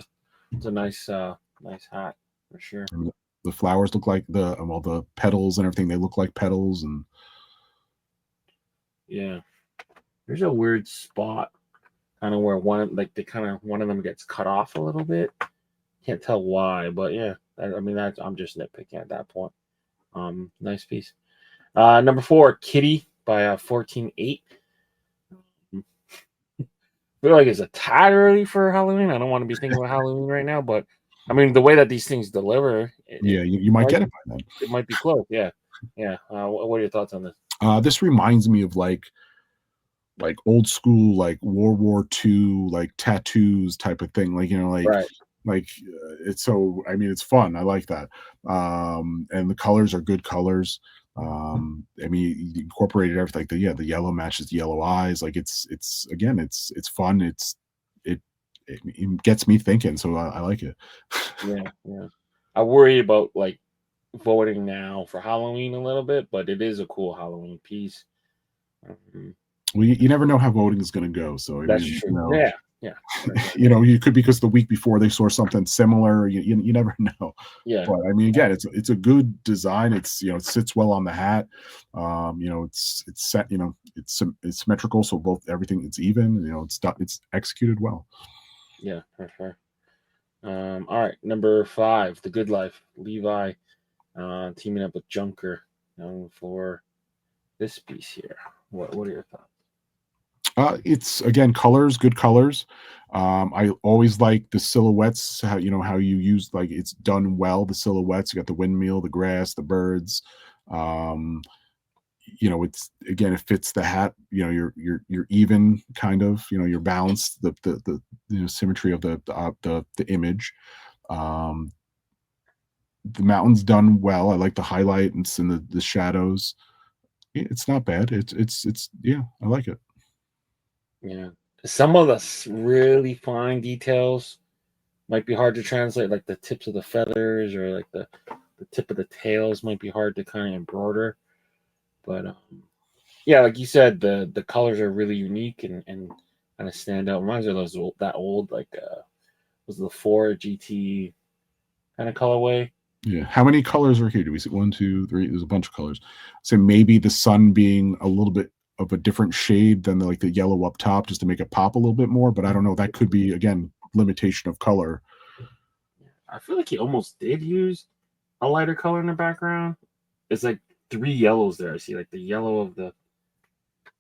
a nice nice hat for sure. I mean, the flowers look like the petals and everything. They look like petals, and Yeah, there's a weird spot kind of where one of them gets cut off a little bit. Can't tell why, but yeah, I mean that's I'm just nitpicking at that point. Nice piece. Number 4, Kitty by 14.8. I feel like it's a tad early for Halloween. I don't want to be thinking about Halloween right now, but I mean the way that these things deliver, yeah, you might get it by then. it might be close. Yeah, yeah. What are your thoughts on this? This reminds me of like old school, like World War II, like tattoos type of thing. Like, Right. it's so, I mean, it's fun. I like that. And the colors are good colors. I mean, you incorporated everything. Like the yellow matches the yellow eyes. Like it's again, it's fun. It, it gets me thinking. So I like it. Yeah, yeah. I worry about like voting now for Halloween a little bit, but it is a cool Halloween piece. Um, Well, you never know how voting is going to go. So I that's mean, true. Yeah, yeah, for sure. you could, because the week before they saw something similar. You never know. Yeah, But I mean, again, it's a good design. It's, it sits well on the hat. It's set. It's symmetrical, so both everything, it's even. It's executed well. yeah, for sure. All right, number 5, The Good Life, Levi, teaming up with Junker, for this piece here. What are your thoughts? It's, again, colors, good colors. I always like the silhouettes. How you use, like, it's done well. The silhouettes. You got the windmill, the grass, the birds. Um, it's, again, it fits the hat. You're even, kind of. You're balanced. The symmetry of the image. Um, the mountain's done well. I like the highlights and the shadows. It's not bad. It's yeah, I like it. Yeah, some of the really fine details might be hard to translate, like the tips of the feathers or like the tip of the tails might be hard to kind of embroider. But yeah, like you said, the colors are really unique and kind of stand out. Reminds me of that old like was the 4 GT kind of colorway. Yeah. How many colors are here? Do we see one, two, three? There's a bunch of colors. So maybe the sun being a little bit of a different shade than the yellow up top, just to make it pop a little bit more. But I don't know. That could be, again, limitation of color. I feel like he almost did use a lighter color in the background. It's like 3 yellows there. I see like the yellow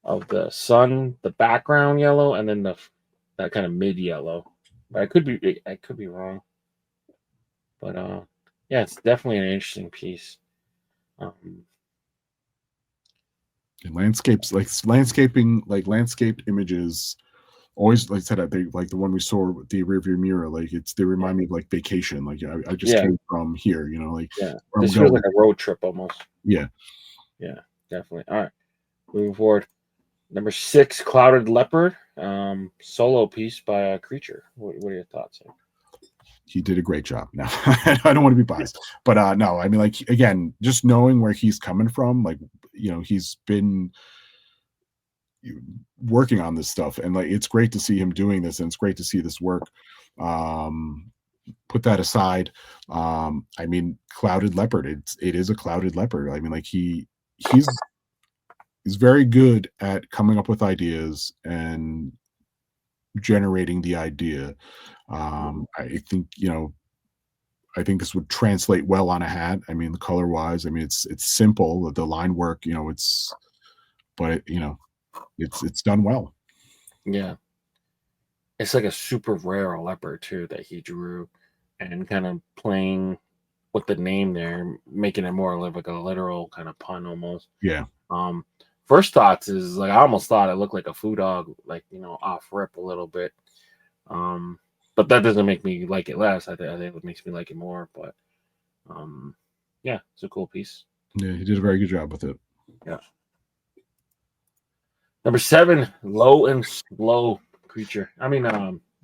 of the sun, the background yellow, and then the that kind of mid yellow. But I could be wrong. But yeah, it's definitely an interesting piece. Um, And landscaping, like landscaped images. Always, like I said, they like the one we saw with the rearview mirror. Like they yeah, remind me of like vacation. Like I just yeah, came from here. Like yeah. where I'm This feels going. like a road trip almost. Yeah. Yeah, definitely. All right, moving forward. Number 6, Clouded Leopard, solo piece by a creature. What are your thoughts here? He did a great job. No, I don't want to be biased, but no, I mean, like, again, just knowing where he's coming from, like, he's been working on this stuff, and like it's great to see him doing this, and it's great to see this work. Um, put that aside. I mean, Clouded Leopard. It is a Clouded Leopard. I mean, like he's very good at coming up with ideas and generating the idea. I think this would translate well on a hat. I mean, the color wise, I mean, it's simple. The line work, it's done well. Yeah, it's like a super rare leopard too that he drew, and kind of playing with the name there, making it more like a literal kind of pun almost. Yeah. Um, first thoughts is like I almost thought it looked like a foo dog, like off rip a little bit. Um, but that doesn't make me like it less. I think it makes me like it more. But um, yeah, it's a cool piece. Yeah, he did a very good job with it. Yeah. Number 7, low and slow creature. I mean,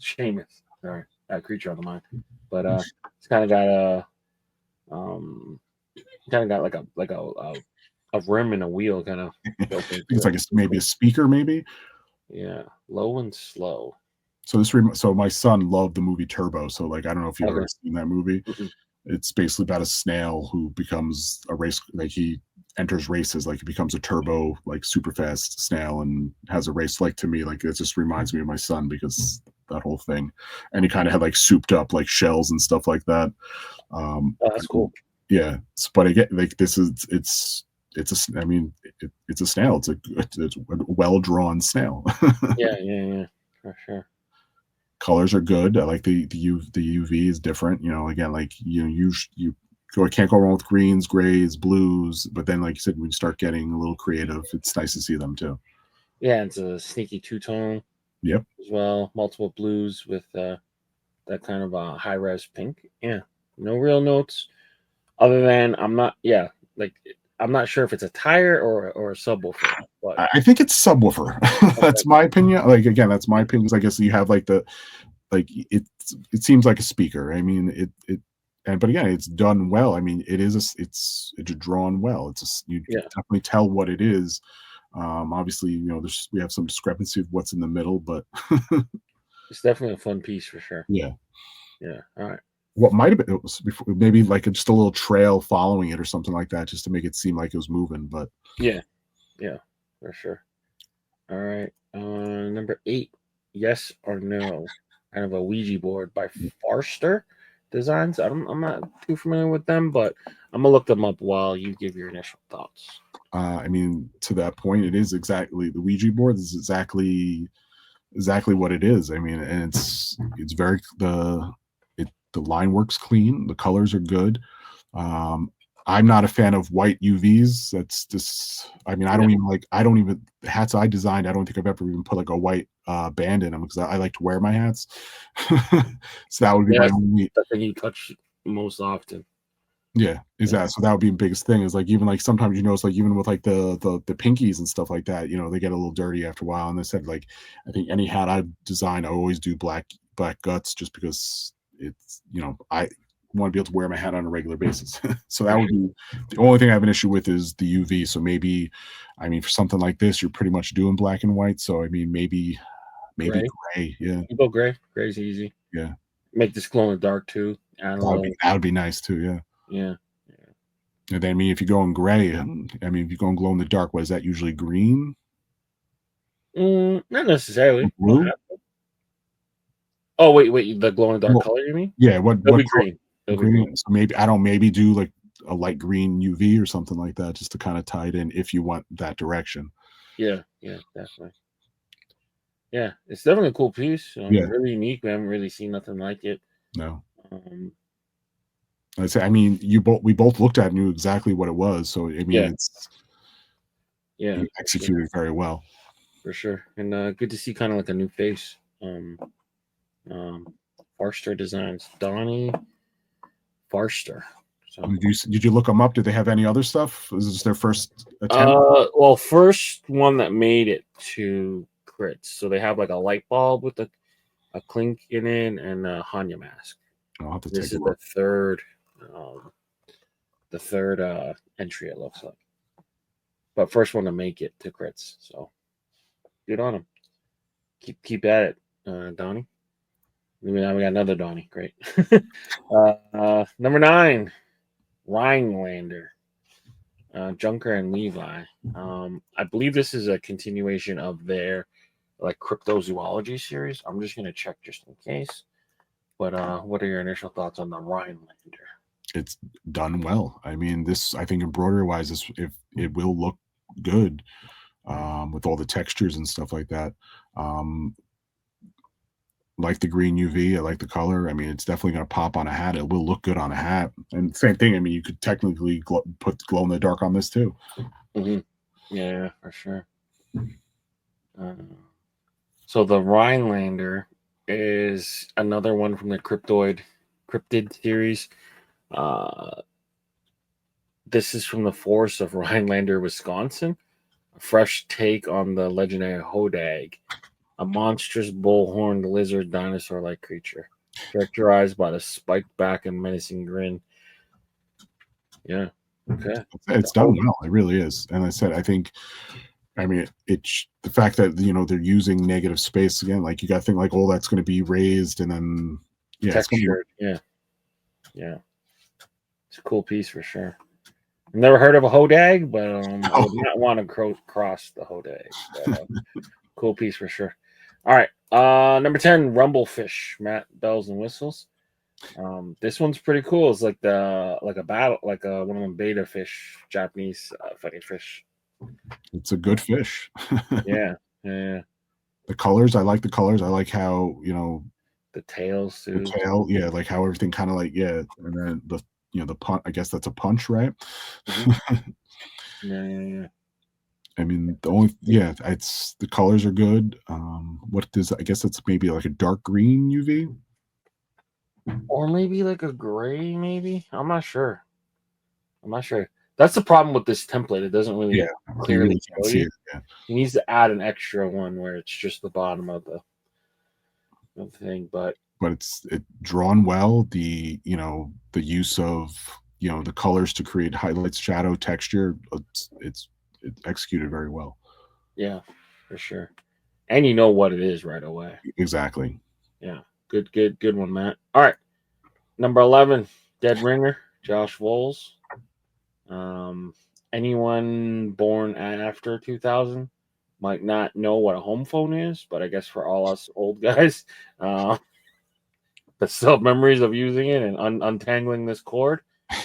Seamus. Sorry, creature on the mind. But it's kind of got a rim and a wheel kind of built I think into it's like it. maybe a speaker, maybe. Yeah, low and slow. So so my son loved the movie Turbo. So like I don't know if you've Okay. ever seen that movie. Mhm. It's basically about a snail who becomes a race, like he enters races, like he becomes a turbo, like super fast snail and has a race. Like to me, like it just reminds me of my son because that whole thing. And he kind of had like souped up like shells and stuff like that. Oh, that's cool. Yeah, but again, like this is I mean it's a snail. It's a well drawn snail. Yeah, for sure. Colors are good. I like the UV is different. Again, like can't go wrong with greens, grays, blues. But then, like you said, when you start getting a little creative, it's nice to see them too. Yeah, it's a sneaky two-tone Yep. as well. Multiple blues with that kind of high-res pink. Yeah, no real notes other than like I'm not sure if it's a tire or a subwoofer, but I think it's subwoofer. That's okay. my opinion. Like again, that's my opinion. 'Cause I guess you have like it seems like a speaker. I mean but again, it's done well. I mean, it's drawn well. You Yeah, definitely tell what it is. Obviously, we have some discrepancy of what's in the middle, but it's definitely a fun piece for sure. yeah. Yeah, all right. What might have been it was before, maybe like just a little trail following it or something like that, just to make it seem like it was moving. But Yeah, for sure. All right. Number 8, yes or no. Kind of a Ouija board by Farster Designs. I'm not too familiar with them, but I'm gonna look them up while you give your initial thoughts. I mean, to that point, it is exactly the Ouija board is exactly what it is. I mean, and it's very the line works clean, the colors are good. Um, I'm not a fan of white UVs. That's just, I mean, Yeah, I don't even the hats I designed. I don't think I've ever even put like a white band in them because I like to wear my hats. So that would be yeah, my that's only. the thing you touch most often. Yeah, is Yeah, that so that would be the biggest thing is like even like sometimes notice like even with like the pinkies and stuff like that, they get a little dirty after a while. And they said like I think any hat I've designed, I always do black guts just because it's I want to be able to wear my hat on a regular basis. So that for would sure. be the only thing I have an issue with is the UV. So maybe I mean for something like this, you're pretty much doing black and white. So I mean maybe Gray. gray. Yeah, You go gray. Gray's easy. yeah. Make this glow in the dark too. Add a little. That would be nice too. Yeah. Yeah. And then, I mean, if you go in gray, I mean, if you go in glow in the dark, what is that usually green? Not necessarily. You don't Blue? have to. Oh wait, the glow in the dark Well, color you mean? yeah, It'll be green. It'll be green. green? So maybe I don't maybe do like a light green UV or something like that just to kind of tie it in if you want that direction. Yeah, definitely. Yeah, it's definitely a cool piece. Yeah, Really unique. We haven't really seen nothing like it. no. Um, I'd say, I mean, we both looked at it, knew exactly what it was. So, I mean, yeah, yeah, you executed very well. for sure. And good to see kind of like a new face. Um, Farster Designs, Donnie Farster. So, Did you look them up? Did they have any other stuff? Was this their first attempt? well, first one that made it to Crits. So they have like a light bulb with a clink in it and a Hanya mask. I'll have to This take a is look. um, the third entry. It looks like, but first one to make it to Crits. So good on him. Keep at it, Donnie. Now we got another Donnie. Great. Number 9, Rhinelander, Junker and Levi. I believe this is a continuation of their like cryptozoology series. I'm just gonna check just in case. But what are your initial thoughts on the Rhinelander? It's done well. I mean, I think embroidery wise, if it will look good with all the textures and stuff like that. Um, like the green UV, I like the color. I mean, it's definitely going to pop on a hat. It will look good on a hat. And same thing. I mean, you could technically put glow in the dark on this too. Mm-hmm. Yeah, for sure. So the Rhinelander is another one from the cryptid series. Uh, this is from the forests of Rhinelander, Wisconsin. A fresh take on the legendary hodag, a monstrous bull-horned lizard dinosaur-like creature, characterized by the spiked back and menacing grin. Yeah. Okay. It's done well. It really is. And I said, I mean, it's the fact that they're using negative space again. Like you got to think like, oh, that's going to be raised, and then it's going to. Textured. Yeah. It's a cool piece for sure. I've never heard of a hodag, but I would not want to cross the hodag. But, cool piece for sure. All right. Number 10, Rumblefish, Matt Bells and Whistles. This one's pretty cool. It's like a battle, like one of them beta fish, Japanese fighting fish. It's a good fish. Yeah. The colors, I like the colors. I like how the tails too. The tail, yeah, like how everything kind of like and then the punch. I guess that's a punch, right? Mm-hmm. Yeah. I mean, it's the colors are good. What does I guess it's maybe like a dark green UV, or maybe like a gray. Maybe I'm not sure. That's the problem with this template. It doesn't really clearly really show you. He needs to add an extra one where it's just the bottom of the thing, but it's drawn well. The use of the colors to create highlights, shadow, texture. It's executed very well. Yeah, for sure. And you know what it is right away. Exactly. Yeah. Good one, Matt. All right. Number 11, Dead Ringer, Josh Voles. Anyone born after 2000 might not know what a home phone is, but I guess for all us old guys, but still have memories of using it and untangling this cord.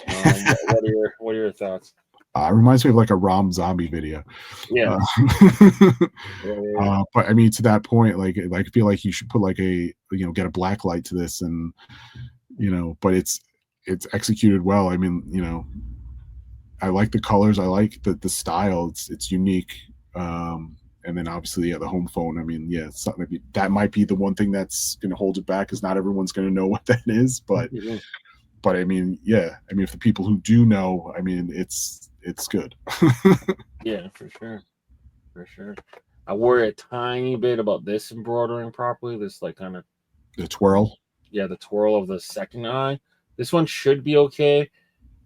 What are your thoughts? It reminds me of like a Rom Zombie video. Yeah. But I mean, to that point, like I feel like you should put like get a black light to this, and but it's executed well. I mean, I like the colors. I like the style. It's unique. And then obviously, the home phone. I mean, it's something that might be the one thing that's going to hold it back, is not everyone's going to know what that is. But but I mean, if the people who do know, I mean, it's good. Yeah, for sure. I worry a tiny bit about this embroidering properly. This like kind of the twirl. Yeah, the twirl of the second eye. This one should be okay.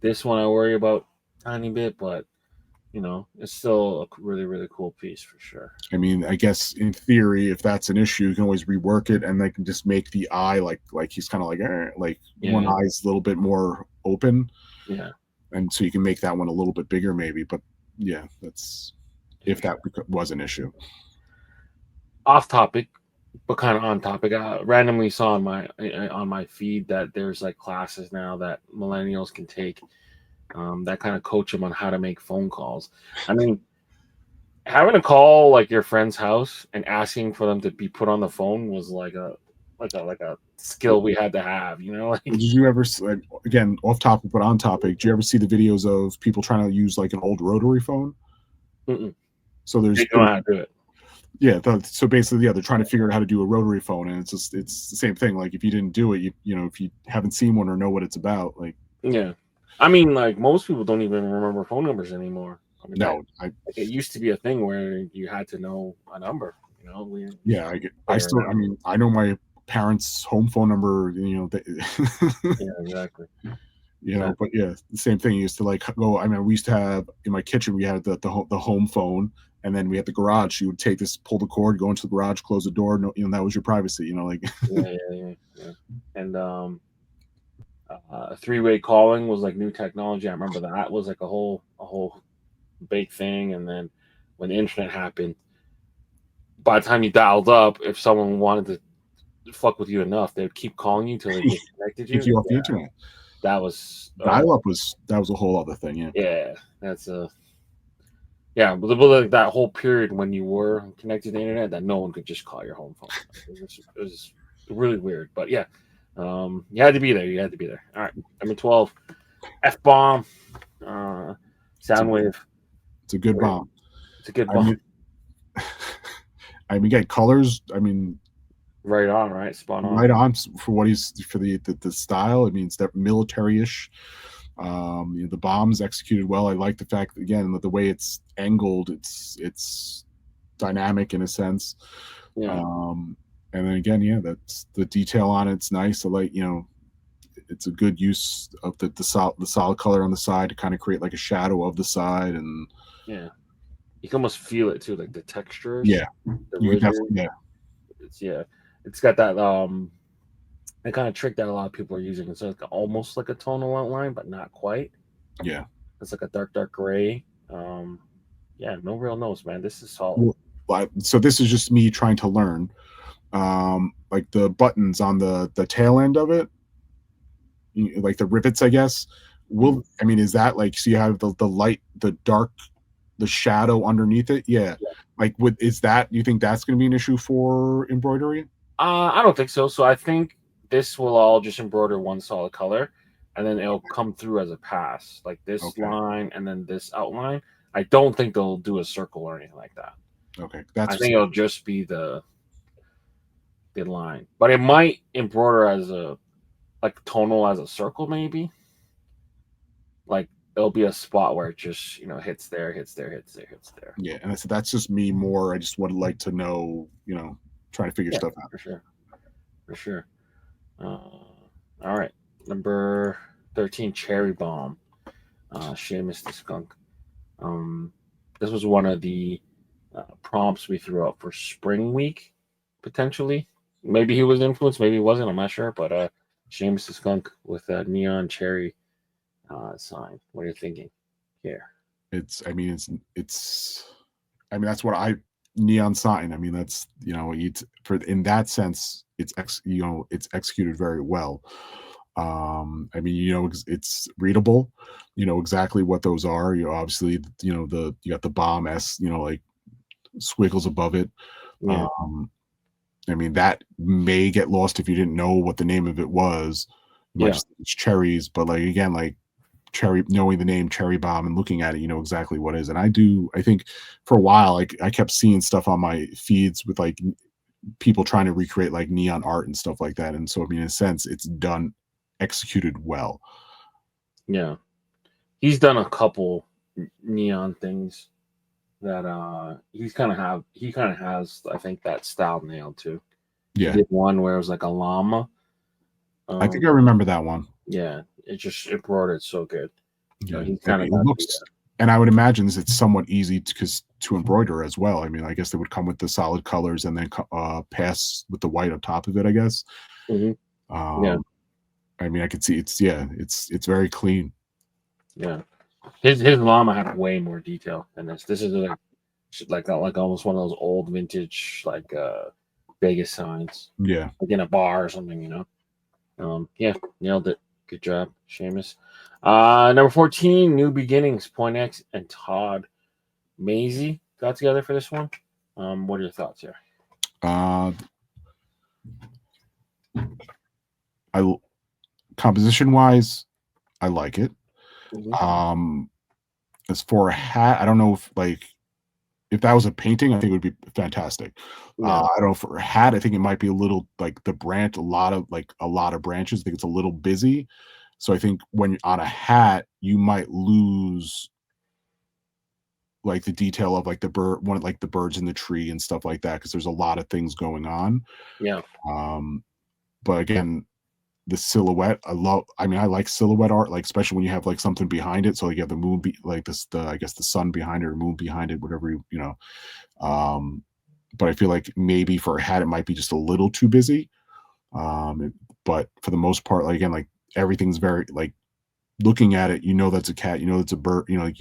This one I worry about a tiny bit, but it's still a really, really cool piece for sure. I mean, I guess in theory, if that's an issue, you can always rework it, and they can just make the eye like he's kind of like one eye's a little bit more open. Yeah. And so you can make that one a little bit bigger, maybe. But that's if that was an issue. Off topic, but kind of on topic. I randomly saw on my feed that there's like classes now that millennials can take that kind of coach them on how to make phone calls. I mean, having to call like your friend's house and asking for them to be put on the phone was like a skill we had to have. Did you ever, again, off topic but on topic? Did you ever see the videos of people trying to use like an old rotary phone? Mm-mm. So there's they don't know how to do it. Yeah, so basically, they're trying to figure out how to do a rotary phone, and it's the same thing. Like if you didn't do it, if you haven't seen one or know what it's about, like I mean, like most people don't even remember phone numbers anymore. I mean, no, it used to be a thing where you had to know a number. I still, I mean, I know my parents' home phone number. Yeah, exactly. But the same thing. You used to like go. I mean, we used to have in my kitchen. We had the home phone. And then we had the garage. You would take this, pull the cord, go into the garage, close the door. No, that was your privacy. Like yeah. And three-way calling was like new technology. I remember that was like a whole big thing. And then when the internet happened, by the time you dialed up, if someone wanted to fuck with you enough, they'd keep calling you till they disconnected you. Keep you off the internet. That was dial-up that was a whole other thing. Yeah, that's Yeah, but like that whole period when you were connected to the internet, that no one could just call your home phone. It was really weird, but you had to be there. All right, number 12, F-bomb, Soundwave. It's a good bomb. It's a good I bomb. mean, again, colors. I mean, Right on, right? Spot on. right on for what he's for the style. I mean, it's that military-ish. The bomb's executed well. I like the fact that, again, that the way it's angled, it's dynamic in a sense. Yeah. And then again, yeah, that's the detail on it's nice. I like, it's a good use of the solid color on the side to kind of create like a shadow of the side, and Yeah. You can almost feel it too, like the textures, yeah, the you could rigid. definitely It's it's got that the kind of trick that a lot of people are using. It's like almost like a tonal outline, but not quite. yeah. It's like a dark gray. Yeah, no real notes, man. This is solid. Well, so this is just me trying to learn. Like the buttons on the tail end of it, like the rivets, I guess. Mhm. I mean, is that like, so you have the light, the dark, the shadow underneath it? Yeah. Yeah. Like, is that, you think that's going to be an issue for embroidery? I don't think so. So I think this will all just embroider one solid color, and then it'll come through as a pass, like this Okay. line and then this outline. I don't think they'll do a circle or anything like that. Okay. I That's think it'll just be the line, but it might embroider as a like tonal as a circle, maybe. Like it'll be a spot where it just hits there, hits there, hits there, hits there. yeah. And I said, that's just me more. I just would like to know, trying to figure Yeah, stuff out. for sure, for sure. All right, number 13, Cherry Bomb. Seamus the Skunk. Um, this was one of the prompts we threw out for Spring Week, potentially. Maybe he was influenced, maybe he wasn't. I'm not sure, but Seamus the Skunk with a neon cherry sign. What are you thinking here? I mean, that's what neon sign. I mean, that's, it's for, in that sense, it's executed very well. I mean, it's readable, exactly what those are. Obviously, you got the bomb S, like squiggles above it. Yeah, Um, I mean, that may get lost if you didn't know what the name of it was. You might yeah, just think it's cherries, but like, again, like cherry, knowing the name cherry bomb and looking at it, you know exactly what it is. And I think for a while, like, I kept seeing stuff on my feeds with like people trying to recreate like neon art and stuff like that. And so, I mean, in a sense, it's done, executed well. yeah. He's done a couple neon things that he kind of has, I think, that style nailed too. He Yeah, did one where it was like a llama. I think Um, I remember that one. yeah, it brought it so good. Yeah, He and kind of it got the looks, and I would imagine it's somewhat easy to embroider as well. I mean, I guess they would come with the solid colors and then pass with the white on top of it, I guess. mhm, yeah, Um, I mean, I could see it's, yeah, it's very clean. yeah. His llama had way more detail than this. This is like almost one of those old vintage like Vegas signs, Yeah. like in a bar or something. Yeah, nailed it. Good job, Seamus. Number 14, New Beginnings. Point X and Todd Maisie got together for this one. What are your thoughts here? Uh, I composition wise, I like it. Mhm. Um, as for a hat, I don't know if that was a painting, I think it would be fantastic. Yeah, I don't know, for a hat, I think it might be a little like the branch, a lot of branches. I think it's a little busy. So I think when on a hat, you might lose like the detail of like the bird, one like the birds in the tree and stuff like that, because there's a lot of things going on. yeah, Um, but again, the silhouette, I mean, I like silhouette art, like especially when you have like something behind it. So you have the moon, like this, I guess the sun behind it or moon behind it, whatever Um, but I feel like maybe for a hat, it might be just a little too busy. But for the most part, like, again, like everything's very like, looking at it, that's a cat, that's a bird, like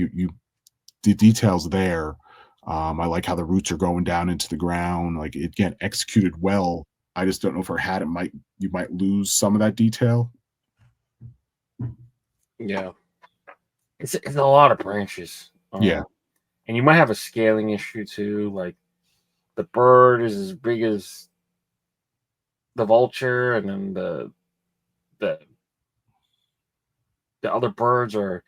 the details there. I like how the roots are going down into the ground, like, again, executed well. I just don't know, for a hat, you might lose some of that detail. yeah. It's a lot of branches. Yeah, And you might have a scaling issue too. Like the bird is as big as the vulture, and then the the other birds are.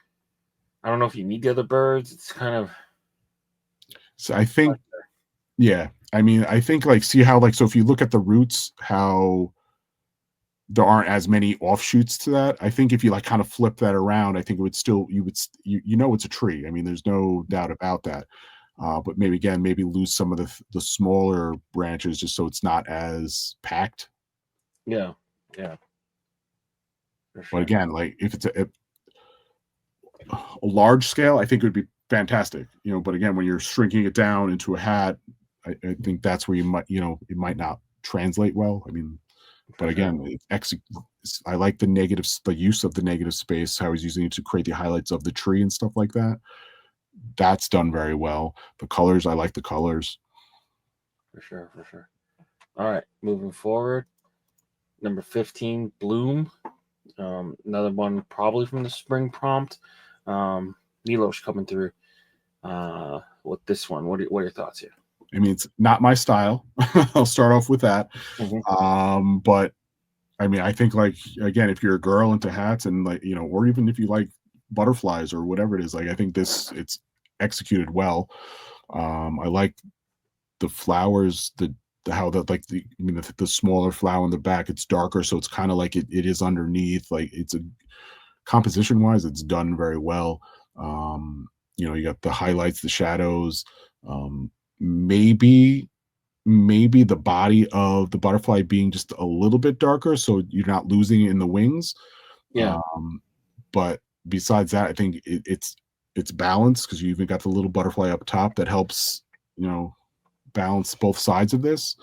I don't know if you need the other birds. It's kind of So I think, yeah, I mean, I think like see how like so if you look at the roots, how there aren't as many offshoots to that. I think if you like kind of flip that around, I think it would still you know it's a tree. I mean, there's no doubt about that. But maybe again, maybe lose some of the smaller branches just so it's not as packed. Yeah, yeah, for But sure. again, like if it's a large scale, I think it would be fantastic. You know, but again, when you're shrinking it down into a hat, I think that's where you might, you know, it might not translate well. I mean, For but sure. again, I like the negatives, the use of the negative space, how he's using it to create the highlights of the tree and stuff like that. That's done very well. The colors, I like the colors. For sure. For sure. All right, moving forward. Number 15, Bloom. Another one probably from the spring prompt. Milo's coming through with this one. What are your thoughts here? I mean, it's not my style. I'll start off with that. Hmm. But I mean, I think like again, if you're a girl into hats and like, you know, or even if you like butterflies or whatever it is, like I think this it's executed well. I like the flowers, the how that like I mean the smaller flower in the back, it's darker, so it's kind of like it is underneath. Like it's a composition wise, it's done very well. Um, you know, you got the highlights, the shadows. Um, maybe maybe the body of the butterfly being just a little bit darker, so you're not losing it in the wings. Yeah, Um, but besides that, I think it's balanced because you even got the little butterfly up top that helps, you know, balance both sides of this.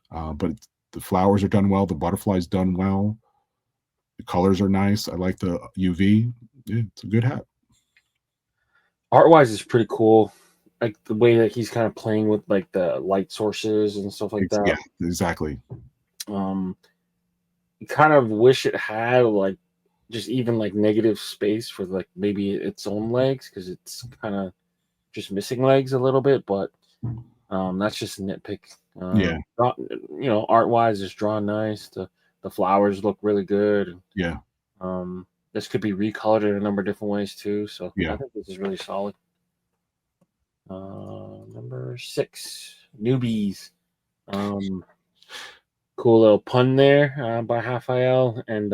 But the flowers are done well, the butterflies done well, the colors are nice. I like the UV. Yeah, it's a good hat. art wise, is pretty cool. Like the way that he's kind of playing with like the light sources and stuff like that. Yeah, exactly. Um, kind of wish it had like just even like negative space for like maybe its own legs because it's kind of just missing legs a little bit, but that's just a nitpick. Yeah, Art wise, it's drawn nice. The flowers look really good. yeah, This could be recolored in a number of different ways too. So I yeah. think this is really solid. Number 6, newbies. Um, cool little pun there by Raphael, and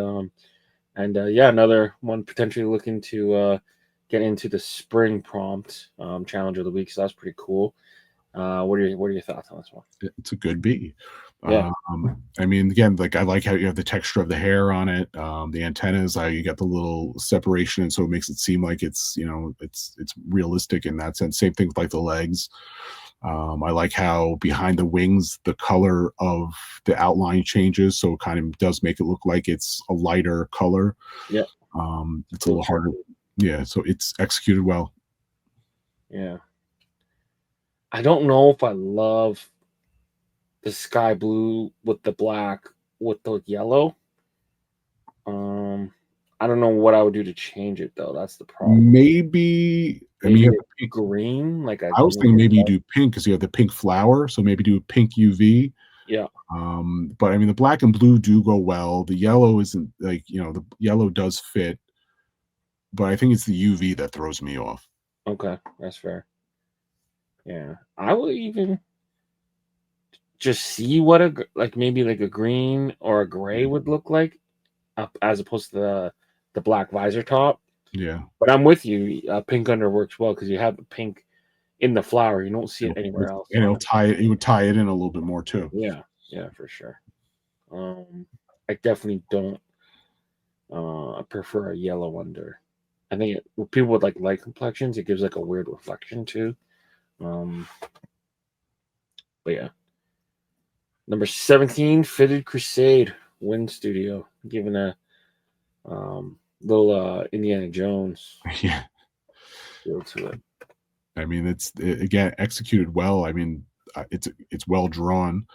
yeah, another one potentially looking to get into the spring prompt challenge of the week. So that's pretty cool. What are your thoughts on this one? It's a good B. Yeah, I mean, again, like I like how you have the texture of the hair on it, the antennas, how you got the little separation, and so it makes it seem like it's, you know, it's realistic in that sense. Same thing with like the legs. I like how behind the wings, the color of the outline changes, so it kind of does make it look like it's a lighter color. yeah, It's a cool little harder. trick. Yeah, so it's executed well. Yeah, I don't know if I love the sky blue with the black with the yellow. Um, I don't know what I would do to change it though. That's the problem. Maybe, I mean, you Maybe have a the pink. green, like a I was green. thinking maybe you do pink because you have the pink flower, so maybe do pink UV. Yeah. But I mean, the black and blue do go well. The yellow isn't like, you know, the yellow does fit, but I think it's the UV that throws me off. Okay, that's fair. Yeah, I would even just see what like maybe like a green or a gray would look like, up as opposed to the black visor top. Yeah. But I'm with you. Pink under works well because you have the pink in the flower. You don't see it It'll, anywhere else. and it'll tie it, would tie it in a little bit more too. Yeah, yeah, for sure. I definitely don't prefer a yellow under. I think with people with like light complexions, it gives like a weird reflection too. Um, but yeah, number 17, Fitted Crusade, Wind Studio, giving a little Indiana Jones Yeah. feel to it. I mean, again executed well. I mean, it's well drawn.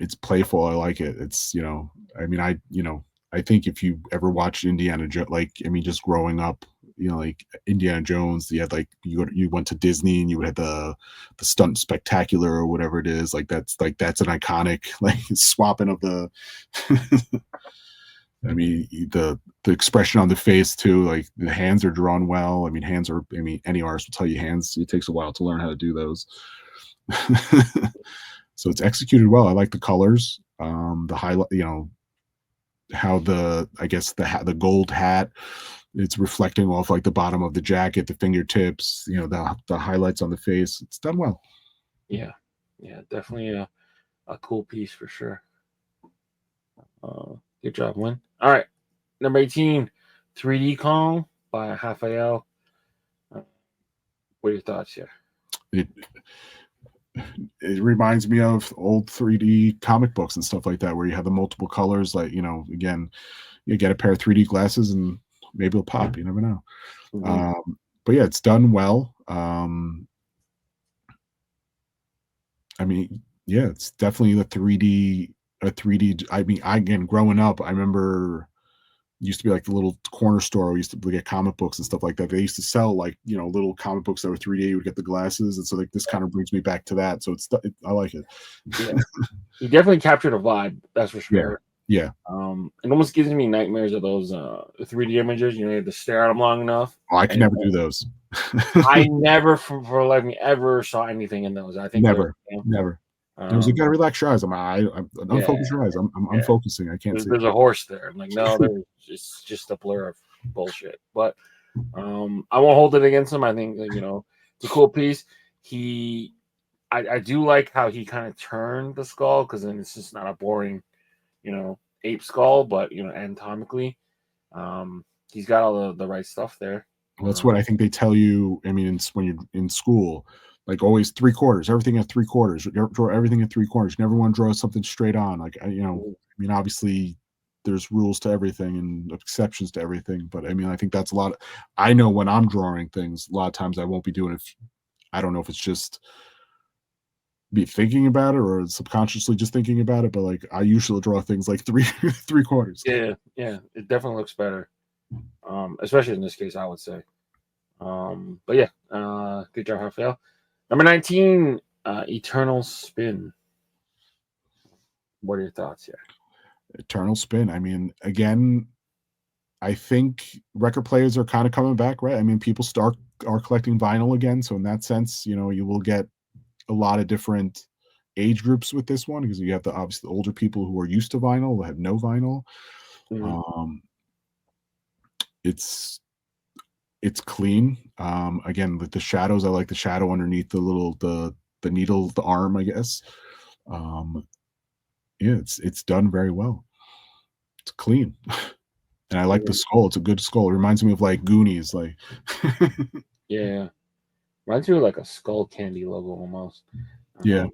It's playful. I like it. It's, you know, I mean, I think if you ever watched Indiana Jones, like, I mean, just growing up, you know, like Indiana Jones, you had like you went to Disney and you had the stunt spectacular or whatever it is. Like that's an iconic like swapping of the I mean, the expression on the face too, like the hands are drawn well. I mean, hands are. I mean, any artist will tell you hands. It takes a while to learn how to do those. So it's executed well. I like the colors, the highlight. How I guess the gold hat. It's reflecting off like the bottom of the jacket, the fingertips. The highlights on the face. It's done well. Yeah, definitely a cool piece for sure. Good job, Win. All right, number 18, 3D Kong by Raphael. What are your thoughts here? It reminds me of old 3D comic books and stuff like that, where you have the multiple colors. Like, again, you get a pair of 3D glasses and maybe it'll pop. You never know. Mm-hmm. But yeah, it's done well. I mean, yeah, it's definitely a 3D. I mean, again, growing up, I remember used to be like the little corner store where we used to get comic books and stuff like that. They used to sell like, little comic books that were 3D. You would get the glasses. And so like this kind of brings me back to that. So I like it. Yeah. You definitely captured a vibe, that's for Yeah. sure. Yeah. It almost gives me nightmares of those 3D images. You have to stare at them long enough. Oh, I can never do those. I never, for life me, ever saw anything in those. I think never. It was, you gotta relax your eyes. I'm unfocus your eyes. I'm unfocusing. I can't see. There's a horse there. I'm like, no, there's just a blur of bullshit. But I won't hold it against him. I think it's a cool piece. I do like how he kind of turned the skull, because then it's just not a boring, ape skull, but anatomically, he's got all the right stuff there. Well, that's what I think they tell you. I mean, when you're in school, like always 3/4, everything at 3/4. Draw everything at 3/4. You never want to draw something straight on. Like, I mean, obviously there's rules to everything and exceptions to everything, but I mean, I think that's a lot. I know when I'm drawing things, a lot of times I won't be doing it. I don't know if it's just be thinking about it or subconsciously just thinking about it, but like I usually draw things like 3/4. Yeah, it definitely looks better. Especially in this case, I would say. But yeah, good job, Raphael. Number 19, Eternal Spin. What are your thoughts here? Eternal Spin. I mean, again, I think record players are kind of coming back, right? I mean, people are collecting vinyl again, so in that sense, you will get a lot of different age groups with this one, because you have obviously the older people who are used to vinyl, who have no vinyl. Mm-hmm. It's clean. Again, the shadows, I like the shadow underneath the needle, the arm, I guess. Yeah, it's done very well. It's clean. And I like the skull. It's a good skull. It reminds me of like Goonies, like. Yeah, reminds me of like a Skull Candy logo almost. Yeah.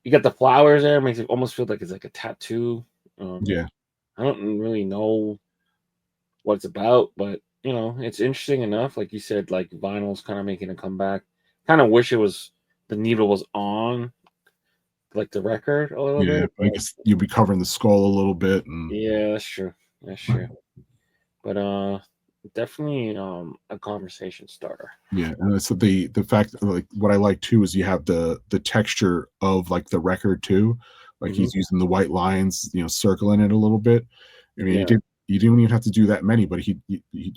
You got the flowers there. Makes it almost feel like it's like a tattoo. Yeah. I don't really know what it's about, but it's interesting enough. Like you said, like vinyl's kind of making a comeback. Kind of wish the needle was on like the record a little bit. I guess you'll be covering the skull a little bit. Yeah, that's true. But definitely a conversation starter. Yeah, and so the fact, like, what I like too is you have the texture of like the record too. Like he's using the white lines, circling it a little bit. I mean, you didn't even have to do that many, but he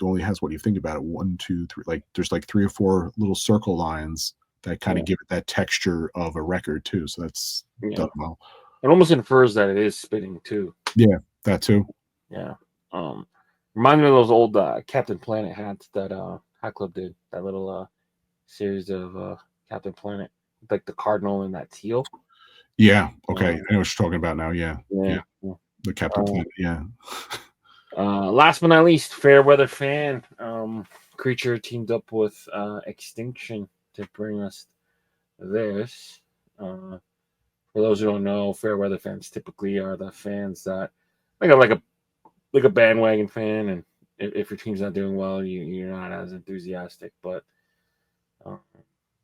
only has, what do you think about it? 1, 2, 3. Like there's like 3 or 4 little circle lines that kind of give it that texture of a record too. So that's done well. It almost infers that it is spinning too. Yeah, that too. Yeah. Remind me of those old Captain Planet hats that Hat Club did. That little series of Captain Planet, like the cardinal and that teal. Yeah. Okay. I know what you're talking about now. Yeah. The Captain Planet. Yeah. Last but not least, Fairweather Fan. Creature teamed up with Extinction to bring us this. For those who don't know, Fairweather fans typically are the fans that like a bandwagon fan, and if your team's not doing well, you're not as enthusiastic. But what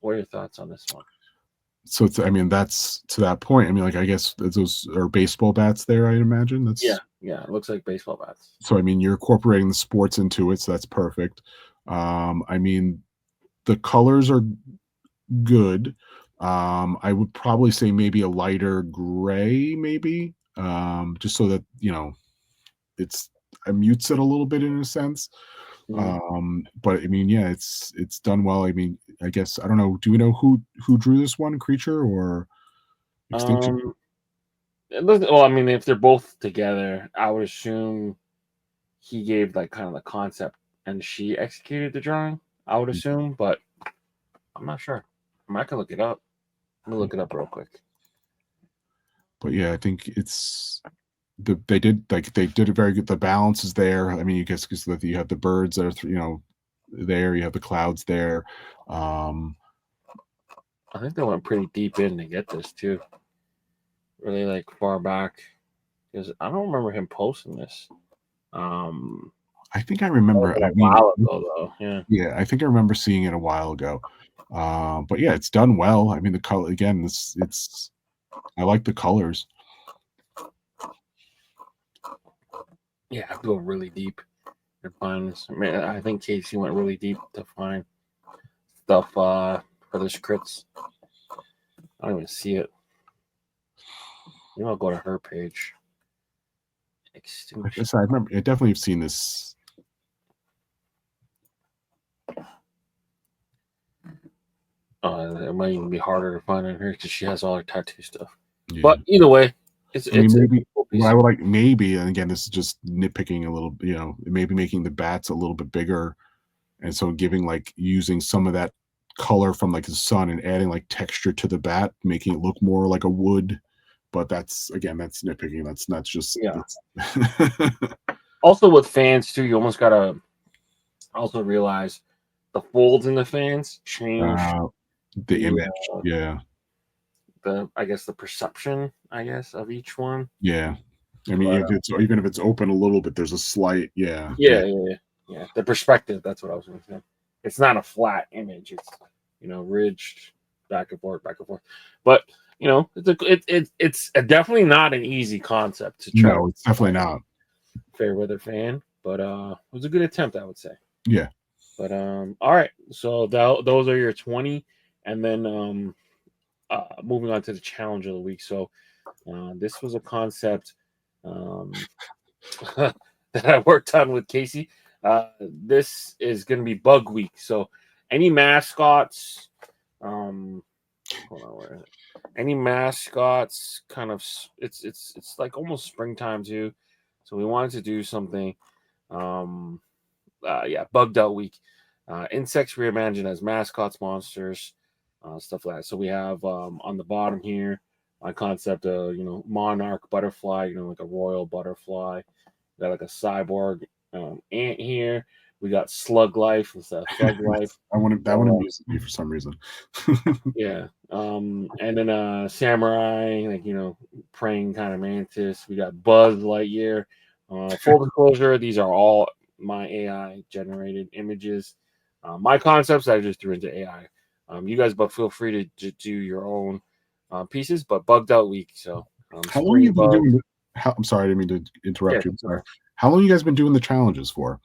are your thoughts on this one? So I mean, that's to that point. I mean, like, I guess those are baseball bats there, I'd imagine. That's yeah, it looks like baseball bats. So I mean, you're incorporating the sports into it, so that's perfect. I mean, the colors are good. I would probably say maybe a lighter gray, maybe, just so that it mutes it a little bit in a sense. Mhm. But I mean, yeah, it's done well. I mean, I guess I don't know. Do we know who drew this one, Creature or Extinction? Um, well, I mean, if they're both together, I would assume he gave like kind of the concept and she executed the drawing. I would assume, but I'm not sure. I can look it up. Let me look it up real quick. But yeah, I think it's they did a very good. The balance is there. I mean, you guess because you have the birds that are there. You have the clouds there. Um, I think they went pretty deep in to get this too. Really like far back because I don't remember him posting this. Um, I think I that was remember. a I mean, while ago though. Yeah. yeah, I think I remember seeing it a while ago. But yeah, it's done well. I mean, the color again. It's I like the colors. Yeah, I go really deep to find this. I mean, I think Casey went really deep to find stuff for this crits. I don't even see it. Maybe I'll go to her page. Like I Extinction. said, I remember. I definitely have seen this. It might even be harder to find on her because she has all her tattoo stuff. Yeah. But either way, it's I mean, it's a maybe cool what piece. I would like, maybe, and again, this is just nitpicking a little, maybe making the bats a little bit bigger. And so giving like using some of that color from like the sun and adding like texture to the bat, making it look more like a wood. But that's again, that's nitpicking. That's just Yeah. that's Also with fans too, you almost gotta also realize the folds in the fans change uh, the the image. Yeah. the I guess the perception of each one. Yeah. I mean, But even if it's open a little bit, there's a slight, yeah, yeah, yeah, yeah, yeah. The perspective. That's what I was going to say. It's not a flat image. It's ridged back and forth, back and forth. But it's definitely not an easy concept to try to no, it's definitely not. fair weather fan. But it was a good attempt, I would say. Yeah. But all right. So those are your 20, and then moving on to the challenge of the week. So this was a concept um, that I worked on with Casey. This is going to be Bug Week. So any mascots, hold on, where is it? Any mascots, kind of, it's like almost springtime too. So we wanted to do something. Um, yeah, Bugged Out Week. Insects reimagined as mascots, monsters, stuff like that. So we have on the bottom here my concept of monarch butterfly, like a royal butterfly. We got like a cyborg ant here. We got slug life instead of thug life. That one So amuses me for some reason. yeah, and then samurai, like praying kind of mantis. We got Buzz Lightyear. Full disclosure, these are all my AI generated images. My concepts I just threw into AI. You guys, but feel free to do your own pieces. But Bugged Out Week, so How long you spring been bug. doing I'm sorry, I didn't mean to Yeah, interrupt you. I'm sorry. How long you guys been doing the challenges for?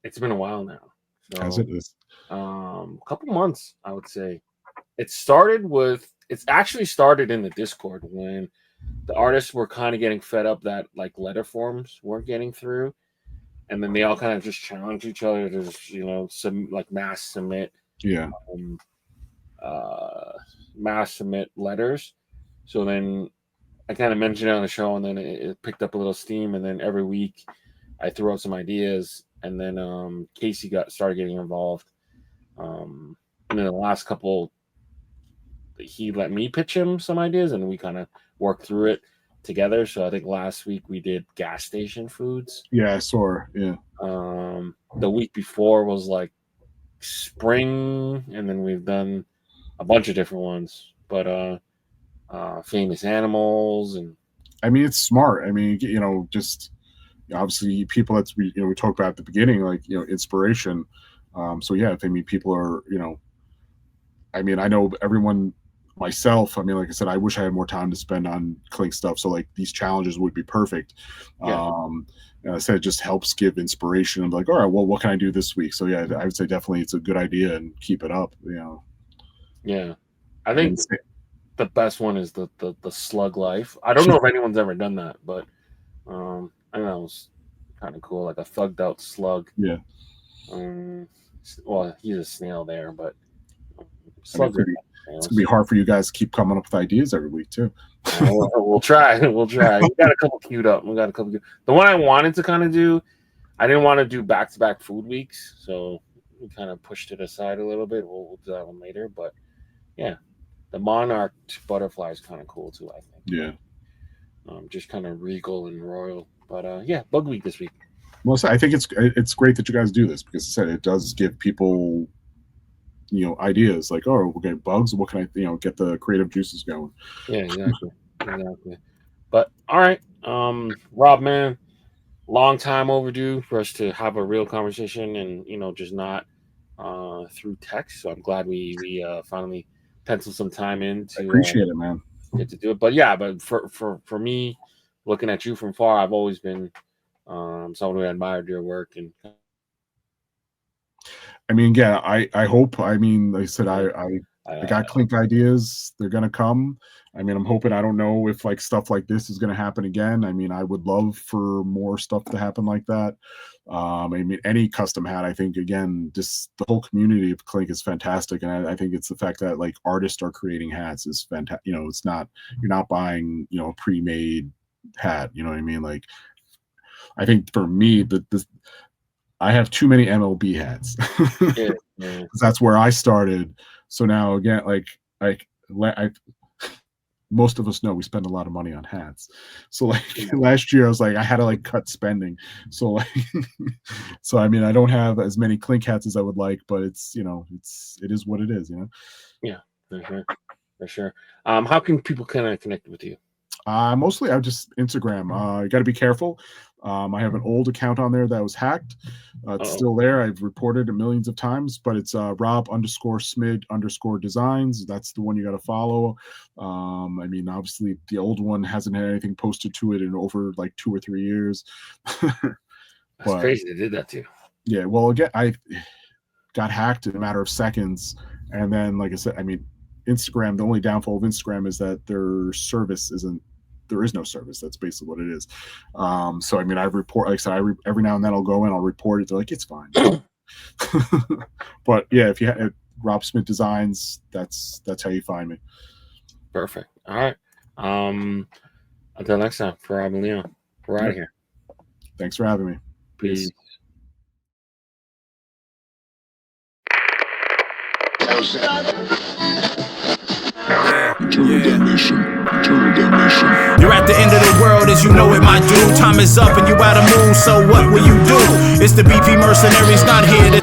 it's been a while now. Has So it? Is a couple months, I would say. It's actually started in the Discord when the artists were kind of getting fed up that like letter forms weren't getting through, and then they all kind of just challenged each other to just, some like yeah. um, uh, mass submit letters. So then I kind of mentioned it on the show, and then it picked up a little steam, and then every week I threw out some ideas, and then Casey started getting involved, and then the last couple he let me pitch him some ideas, and we kind of worked through it together. So I think last week we did gas station foods. Yeah, I saw her. Yeah. The week before was like spring, and then we've done a bunch of different ones. But famous animals and I mean, it's smart. I mean, just obviously people that's we talked about at the beginning, like, inspiration. So yeah, if I mean people are, I mean, I know everyone myself. I mean, like I said, I wish I had more time to spend on Clink stuff. So like these challenges would be perfect. yeah, And I said it just helps give inspiration. I'm like, all right, well, what can I do this week? So yeah, I would say definitely it's a good idea and keep it up. yeah. I And think then the best one is the slug life. I don't know if anyone's ever done that, but I know it was kind of cool, like a thugged out slug. Yeah. Well, he's a snail there, but slugs it's gonna be hard for you guys to keep coming up with ideas every week too. We'll try. We'll try. We got a couple queued up. The one I wanted to kind of do, I didn't want to do back-to-back food weeks, so we kind of pushed it aside a little bit. We'll do that one later, but yeah, the monarch butterfly is kind of cool too, I think. Yeah. Just kind of regal and royal, but yeah, bug week this week. Well, so I think it's great that you guys do this, because I said it does give people, ideas like, oh, we're getting bugs. What can I, get the creative juices going? Yeah, exactly. But all right, Rob, man, long time overdue for us to have a real conversation, and just not through text. So I'm glad we finally penciled some time in to appreciate it, man. Get to do it. But yeah, but for me, looking at you from far, I've always been someone who admired your work. And I mean, yeah, I hope. I mean, like I said, I got Clink ideas. They're gonna come. I mean, I'm hoping. I don't know if like stuff like this is gonna happen again. I mean, I would love for more stuff to happen like that. I mean, any custom hat. I think again, just the whole community of Clink is fantastic, and I think it's the fact that like artists are creating hats is fantastic. It's not, you're not buying a pre-made hat. You know what I mean? Like, I think for me, I have too many MLB hats. Yeah. That's where I started. So now again, most of us know we spend a lot of money on hats. So like last year I was like, I had to like cut spending. So like, so I mean, I don't have as many Clink hats as I would like, but it is what it is, Yeah, for sure. How can people kind of connect with you? Mostly I just Instagram. You got to be careful. I have an old account on there that was hacked. It's still there. I've reported it millions of times, but it's Rob_Smid_designs. That's the one you got to follow. I mean, obviously the old one hasn't had anything posted to it in over like 2 or 3 years. That's crazy they did that to you. Yeah, well, again, I got hacked in a matter of seconds, and then like I said, I mean, Instagram, the only downfall of Instagram is that there is no service. That's basically what it is. So I mean, I report, like I said, every now and then I'll go in, I'll report it. They're like, it's fine. But yeah, if you have Rob Smid Designs, that's how you find me. Perfect. All right. Until next time, for Rob and Leon, we're out of here. Thanks for having me. Peace. Eternal damnation. You're at the end of the world as you know it, my dude. Time is up and you out of mood, so what will you do? It's the BP mercenaries, not here to